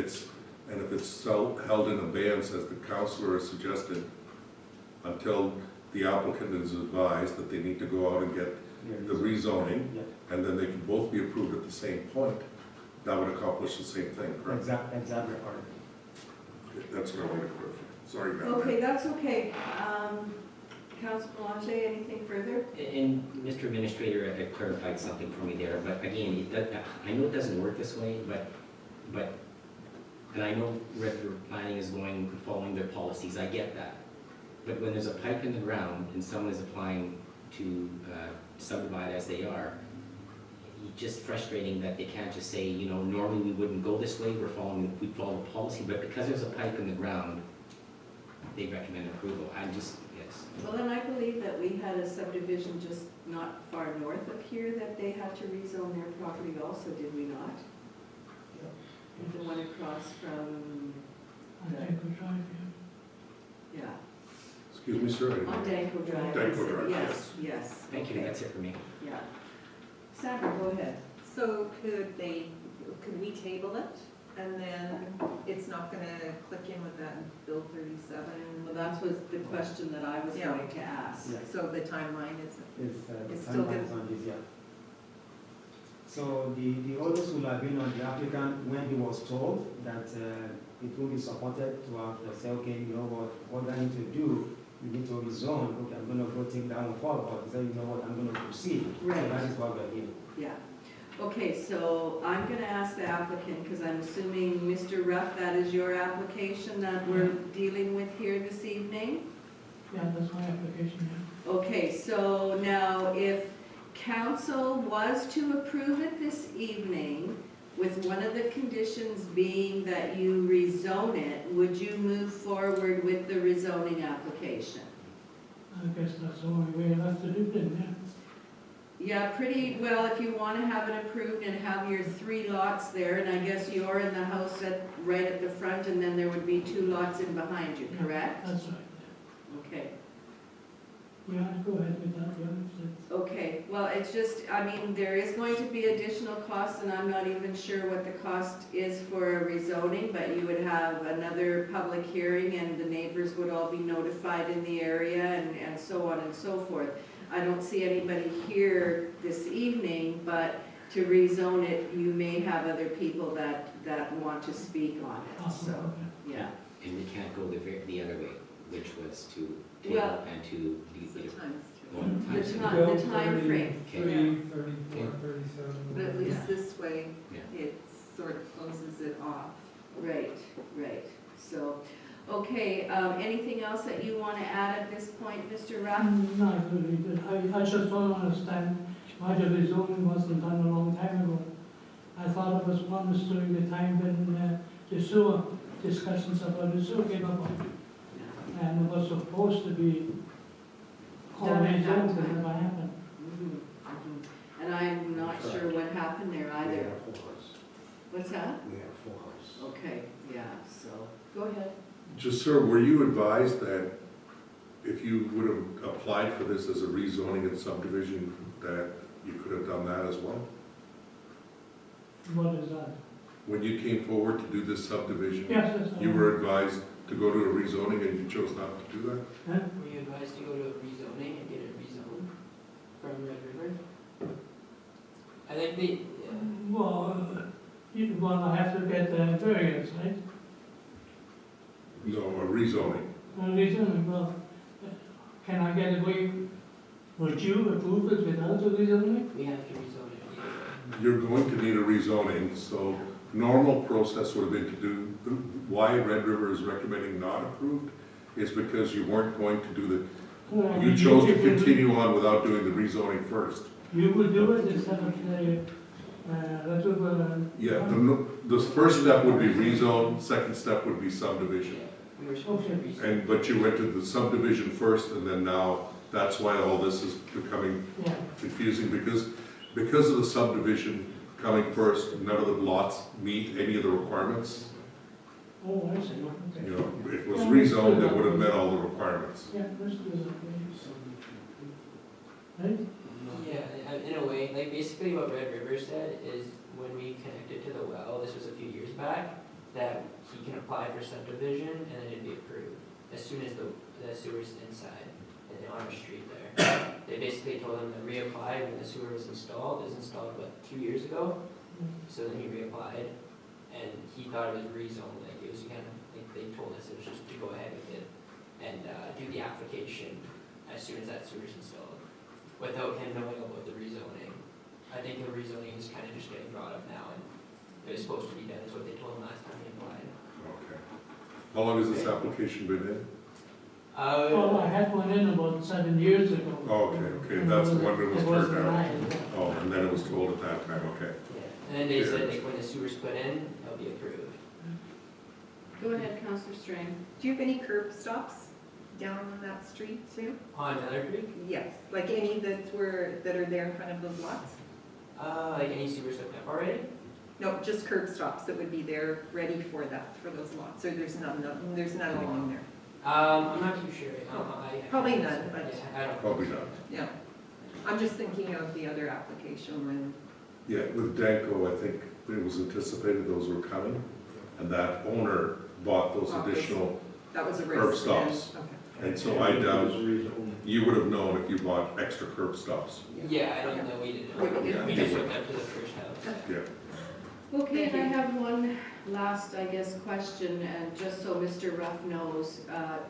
it's held in abeyance, as the councillor has suggested, until the applicant is advised that they need to go out and get the rezoning, Yeah. and then they can both be approved at the same point, that would accomplish the same thing, correct? Exactly, correct. Okay, that's what I wanted to clarify. Sorry about that. Okay, that's okay. Councillor Belanger, anything further? And Mr. Administrator had clarified something for me there, but again, I know it doesn't work this way, but, and I know Red River Planning is following their policies, I get that. But when there's a pipe in the ground and someone is applying to subdivide as they are, it's just frustrating that they can't just say, you know, normally we wouldn't go this way, we'd follow the policy, but because there's a pipe in the ground, they recommend approval. yes. Well, and I believe that we had a subdivision just not far north of here that they had to rezone their property also, did we not? The one across from, yeah, Excuse me, sir? on Danko Drive. Danko Drive, Yes, yes. Thank you, Okay. that's it for me. Yeah. Sandra, go ahead. So could we table it? And then it's not gonna click in with that Bill 37? Well, that was the question that I was Yeah. going to ask. Yeah. So the timeline is, It's It's the still timeline is on this, yeah. So the orders will have been on the applicant when he was told that it will be supported to have to say, okay, you know what I need to do, you need to rezone, okay, I'm gonna go take that one forward, but he said, you know what, I'm gonna proceed. Right. So that is what we're doing. Yeah. Okay, so I'm gonna ask the applicant, because I'm assuming, Mr. Ruff, that is your application that we're dealing with here this evening? Yeah, that's my application, yeah. Okay, so now if council was to approve it this evening, with one of the conditions being that you rezone it, would you move forward with the rezoning application? I guess that's the only way left to do then, yeah. Yeah, pretty well, if you want to have it approved and have your 3 lots there, and I guess you're in the house right at the front, and then there would be 2 lots in behind you, correct? That's right, Okay. yeah. Yeah, go ahead with that, yeah. if it's- Okay, well, it's just, I mean, there is going to be additional costs, and I'm not even sure what the cost is for a rezoning, but you would have another public hearing, and the neighbors would all be notified in the area, and so on and so forth. I don't see anybody here this evening, but to rezone it, you may have other people that want to speak on it, Awesome, so, okay. yeah. And we can't go the other way, which was to Well- table and to the do times too. The time frame. 34, 37. But at least this way, Yeah. it sort of closes it off. Right, right. So, okay, anything else that you want to add at this point, Mr. Ruff? Not really, but I just don't understand why the rezoning wasn't done a long time ago. I thought it was promised during the time when the sewer discussions about the sewer came up. And it was supposed to be Done at that rezoned, but time. never happened. Mhm, mhm. And I'm not sure what happened there either. What's that? We have full house. Okay, yeah, so, go ahead. Just, sir, were you advised that if you would have applied for this as a rezoning and subdivision, that you could have done that as well? What is that? When you came forward to do this subdivision, Yes, yes. you were advised to go to a rezoning and you chose not to do that? Were you advised to go to a rezoning and get it rezoned from Red River? I think the, Well, I have to get the variance, right? No, a rezoning. Rezoning, well, can I get away, would you approve it without the rezoning? we have to rezone it. You're going to need a rezoning, so normal process would have been to do, why Red River is recommending not approved is because you weren't going to do you chose to continue on without doing the rezoning first. You would do it instead of the, Red River. Yeah, the first step would be rezone, second step would be subdivision. We were supposed to rezone. And, but you went to the subdivision first, and then now, that's why all this is becoming Yeah. confusing, because of the subdivision coming first, none of the lots meet any of the requirements. Oh, I see, okay. You know, if it was rezoned, it would have met all the requirements. Yeah, let's do it. Right? Yeah, in a way, like basically what Red River said is when we connected to the well, this was a few years back, that he can apply for subdivision and then it'd be approved as soon as the sewer's inside and on our street there. They basically told him to reapply when the sewer was installed. It was installed, what, 2 years ago? So then he reapplied and he thought it was rezoned, like it was kind of, like they told us it was just to go ahead with it and do the application as soon as that sewer's installed, without him knowing about the rezoning. I think the rezoning is kind of just getting brought up now, and it was supposed to be done, is what they told him last time he applied. Okay. How long has this application been in? Well, I had one in about 7 years ago. Oh, okay, that's the one that was It was turned down. denied. Oh, and then it was told at that time, okay. Yeah, and then they said like when the sewer's put in, it'll be approved. Go ahead, Counselor Strain. Do you have any curb stops down that street too? On Miller Creek, Yes, like any that are there in front of those lots? like any sewers hooked up already? No, just curb stops that would be there ready for those lots, or there's none along there? I'm not too sure. Probably none, but- Yeah, I don't. Probably not. Yeah. I'm just thinking of the other application when, Yeah, with Danco, I think it was anticipated those were coming, and that owner bought those Bought those. additional, that was a Curb risk. stops. Okay. and so I doubt you would have known if you bought extra curb stops. Yeah, I don't know, we didn't Yeah, we know. didn't. We just hooked up to the first house. Yeah. Okay, Thank and I you. have one last, I guess, question, and just so Mr. Ruff knows,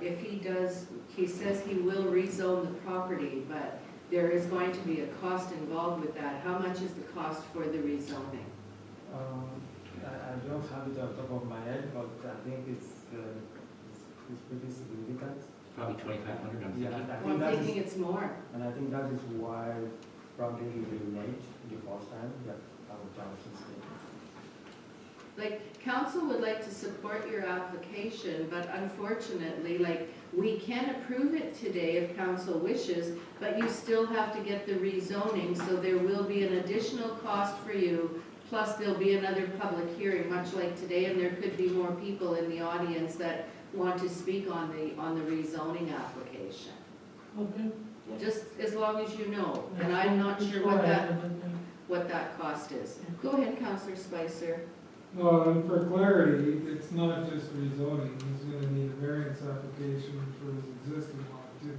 if he does, he says he will rezone the property, but there is going to be a cost involved with that. How much is the cost for the rezoning? I don't have it on top of my head, but I think it's pretty significant. Probably 2,500, I'm Yeah, thinking. I Well, think I'm that thinking is, it's more. and I think that is why probably we will late the first time that our Johnson's Like, council would like to support your application, but unfortunately, like, we can approve it today if council wishes, but you still have to get the rezoning, so there will be an additional cost for you, plus there'll be another public hearing, much like today, and there could be more people in the audience that want to speak on the rezoning application. Okay. Just as long as you know, and I'm not sure what that cost is. Go ahead, Councillor Spicer. Well, and for clarity, it's not just rezoning, he's gonna need a variance application for his existing lot too.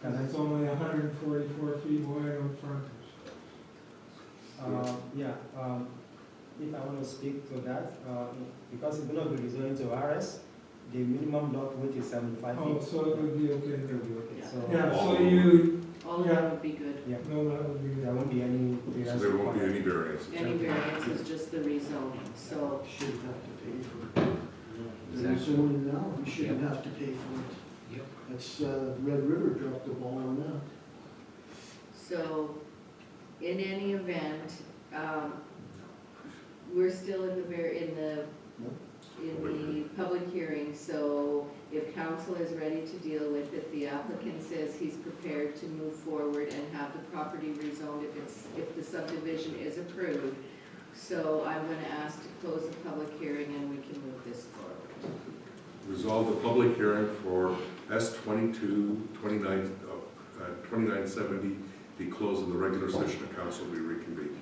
Can I It's only 144 feet wide on frontage. If I want to speak to that, because it's going to be rezoning to RS, the minimum lot width is 75 feet. Oh, so it would be okay. It will be okay. So Yeah, so you, All of that would be good. no, that would be. there won't be any. So there won't be any variances. Any variance is just the rezoning, so, Shouldn't have to pay for it. They're Exactly. zoning now, we shouldn't have to pay for it. Yep. That's, Red River dropped the ball on that. so, in any event, we're still in the public hearing, so if council is ready to deal with it, the applicant says he's prepared to move forward and have the property rezoned if the subdivision is approved. So I'm gonna ask to close the public hearing and we can move this forward. Resolve the public hearing for S-22, 2970 be closed and the regular session of council be reconvened.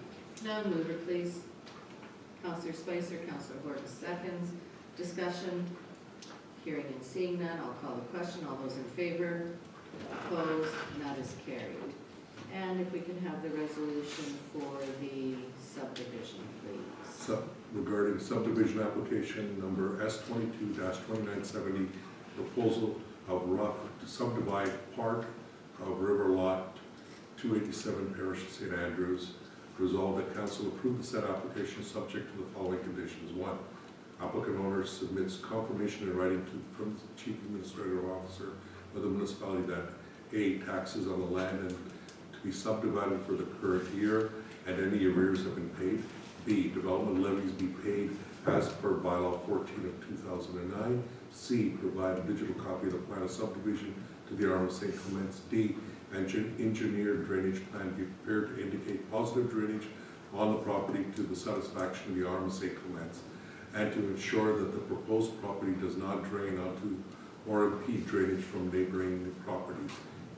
Now, mover, please. Councillor Spicer, Councillor Horton seconds. Discussion. Hearing and seeing none, I'll call the question. All those in favor? Opposed? And that is carried. And if we can have the resolution for the subdivision, please. Regarding subdivision application number S-22-2970, proposal of Ruff to subdivide part of River Lot 287, Parish of St. Andrews. Resolved that council approve the said application subject to the following conditions. 1, applicant owner submits confirmation in writing from the chief administrative officer of the municipality that A, taxes on the land and to be subdivided for the current year and any arrears have been paid. B, development levies be paid as per bylaw 14 of 2009. C, provide a digital copy of the plan of subdivision to the RMA St. Clements. D, engineered drainage plan be prepared to indicate positive drainage on the property to the satisfaction of the RMA St. Clements, and to ensure that the proposed property does not drain onto or impede drainage from neighboring properties.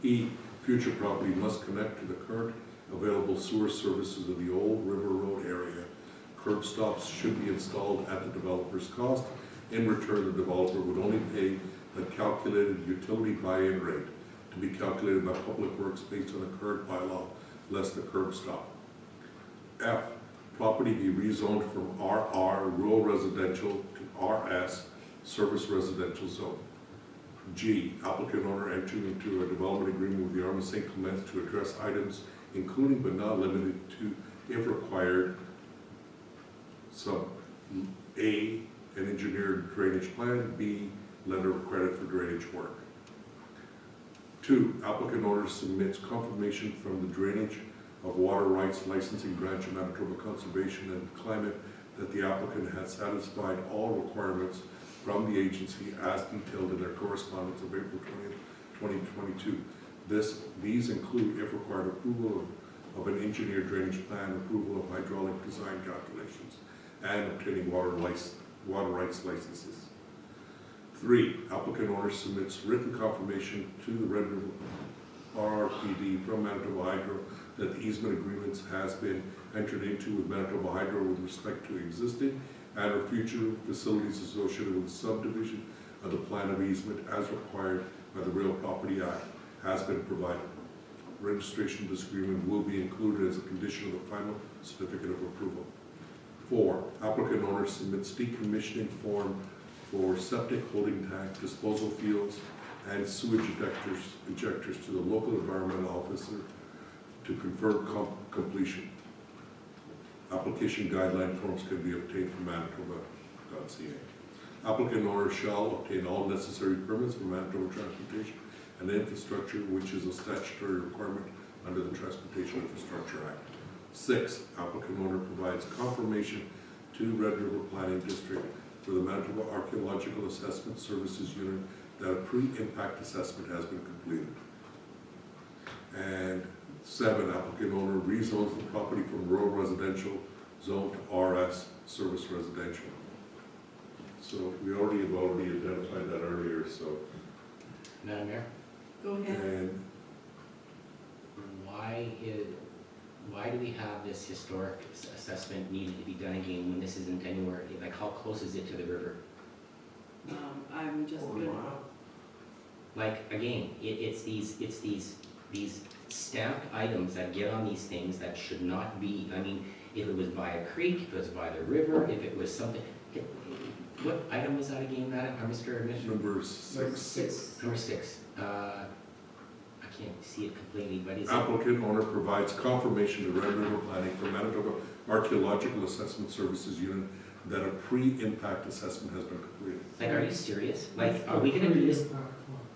E, future property must connect to the current available sewer services of the old River Road area. Curb stops should be installed at the developer's cost. In return, the developer would only pay the calculated utility buy-in rate to be calculated by Public Works based on the current bylaw, less the curb stop. F, property be rezoned from RR, rural residential, to RS, service residential zone. G, applicant owner enter into a development agreement with the RMA St. Clements to address items including but not limited to, if required, sub A, an engineered drainage plan, B, letter of credit for drainage work. 2, applicant owner submits confirmation from the Drainage of Water Rights Licensing Branch of Manitoba Conservation and Climate that the applicant has satisfied all requirements from the agency as detailed in their correspondence of April 20th, 2022. These include, if required, approval of an engineered drainage plan, approval of hydraulic design calculations, and obtaining water rights licenses. 3, applicant owner submits written confirmation to the Red River RRPD from Manitoba Hydro that the easement agreements has been entered into with Manitoba Hydro with respect to existing and or future facilities associated with the subdivision of the plan of easement as required by the Real Property Act has been provided. Registration of this agreement will be included as a condition of the final certificate of approval. 4, applicant owner submits decommissioning form for septic holding tank, disposal fields, and sewage injectors to the local environmental officer to confirm completion. Application guideline forms can be obtained from manitoba.ca. Applicant owner shall obtain all necessary permits from Manitoba Transportation and Infrastructure, which is a statutory requirement under the Transportation Infrastructure Act. 6, applicant owner provides confirmation to Red River Planning District for the Manitoba Archaeological Assessment Services Unit that a pre-impact assessment has been completed. And 7, applicant owner rezones the property from rural residential zone to RS, service residential. So we already identified that earlier, so. Madam Mayor? Go ahead. And why do we have this historic assessment needed to be done again when this isn't anywhere, like how close is it to the river? I'm just gonna, Like, again, it's these stamped items that get on these things that should not be. I mean, if it was by a creek, if it was by the river, if it was something, what item was that again, Madam, Mr. Commissioner? number 6. Number 6. I can't see it completely, but is it? Applicant owner provides confirmation to Red River Planning for Manitoba Archaeological Assessment Services Unit that a pre-impact assessment has been completed. Like, are you serious? Like, are we gonna do this?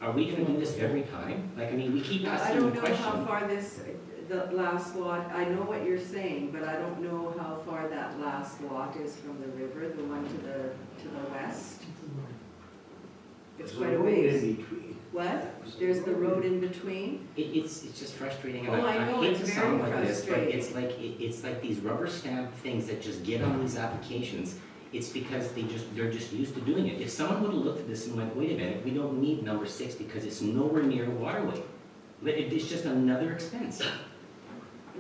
Are we gonna do this every time? Like, I mean, we keep I asking the don't know how question. far the last lot, I know what you're saying, but I don't know how far that last lot is from the river, the one to the west. It's quite a ways. What? There's the road in between? It's just frustrating, and Oh, I know, hate it's to very sound like this, but frustrating. it's like these rubber stamp things that just get on these applications. It's because they're just used to doing it. If someone would have looked at this and went, wait a minute, we don't need number 6 because it's nowhere near a waterway. But it's just another expense.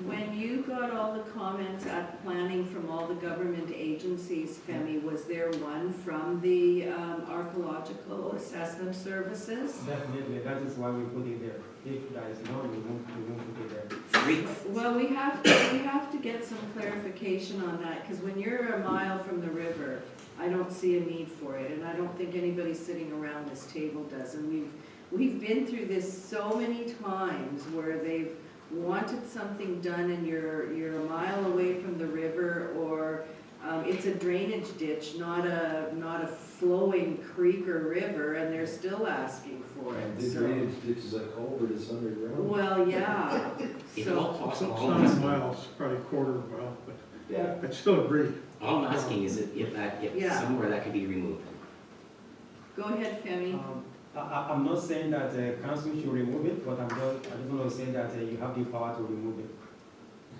When you got all the comments at planning from all the government agencies, Femi, was there one from the Archaeological Assessment Services? Definitely, that is why we put it there. If there is none, we won't put it there. Well, we have to get some clarification on that, because when you're a mile from the river, I don't see a need for it, and I don't think anybody sitting around this table does. And we've been through this so many times where they've wanted something done and you're a mile away from the river, or it's a drainage ditch, not a flowing creek or river, and they're still asking for it. The drainage ditch is a culvert, it's underground. Well, yeah. It's So- all possible. It's not a mile, it's probably a quarter of a mile, but Yeah. I'd still agree. All I'm asking is if Yeah. somewhere that could be removed. Go ahead, Femi. I'm not saying that council should remove it, but I just want to say that you have the power to remove it.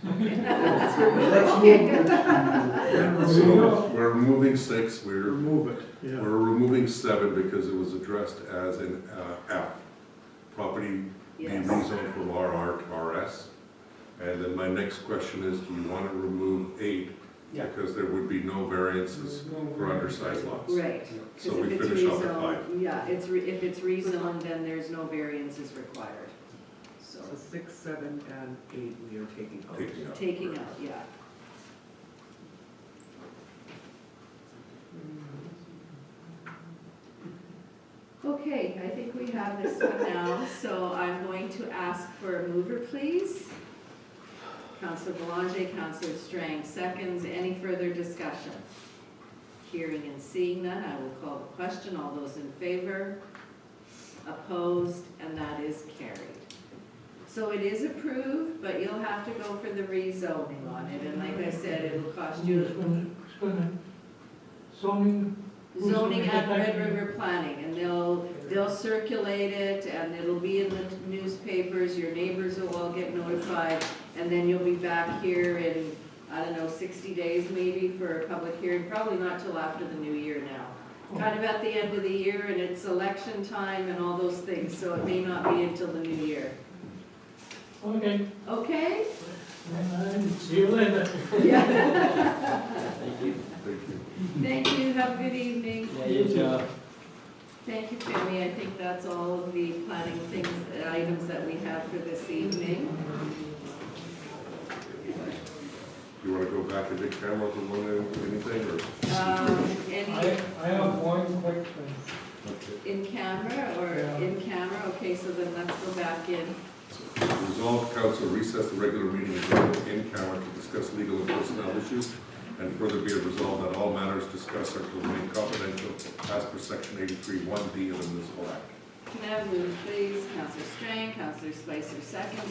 Let's remove it. Okay. So we're removing 6, we're Remove it, yeah. removing 7 because it was addressed as an F, property being Yes. rezoned from RR to RS. And then my next question is, do you want to remove 8? Yeah. Because there would be no variances for undersized lots. Right. So 'Cause we if it's finish off at rezoned- 5. Yeah, if it's rezoned, then there's no variances required. So, So 6, 7, and 8 we are taking out. Taking out. taking out, yeah. Okay, I think we have this one now, so I'm going to ask for a mover, please. Councillor Belanger, Councillor Strang, seconds. Any further discussion? Hearing and seeing none, I will call the question. All those in favor? Opposed? And that is carried. So it is approved, but you'll have to go for the rezoning on it, and like I said, it'll cost you zoning at Red River Planning, and they'll circulate it, and it'll be in the newspapers, your neighbors will all get notified, and then you'll be back here in, I don't know, 60 days maybe for a public hearing, probably not till after the new year now. Kind of at the end of the year, and it's election time and all those things, so it may not be until the new year. Okay. Okay? See you later. Yeah. Thank you. Thank you, have a good evening. Yeah, you too. Thank you, Femi. I think that's all of the planning things, items that we have for this evening. You want to go back into camera for anything, or? Any I have one quick thing. Okay. in camera or Yeah. in camera? Okay, so then let's go back in. Resolve council recess the regular meeting in camera to discuss legal and personnel issues, and further be it resolved that all matters discussed are to remain confidential as per section 83(1)D of the municipal act. Can I have a move, please? Councillor Strang, Councillor Spicer, seconds.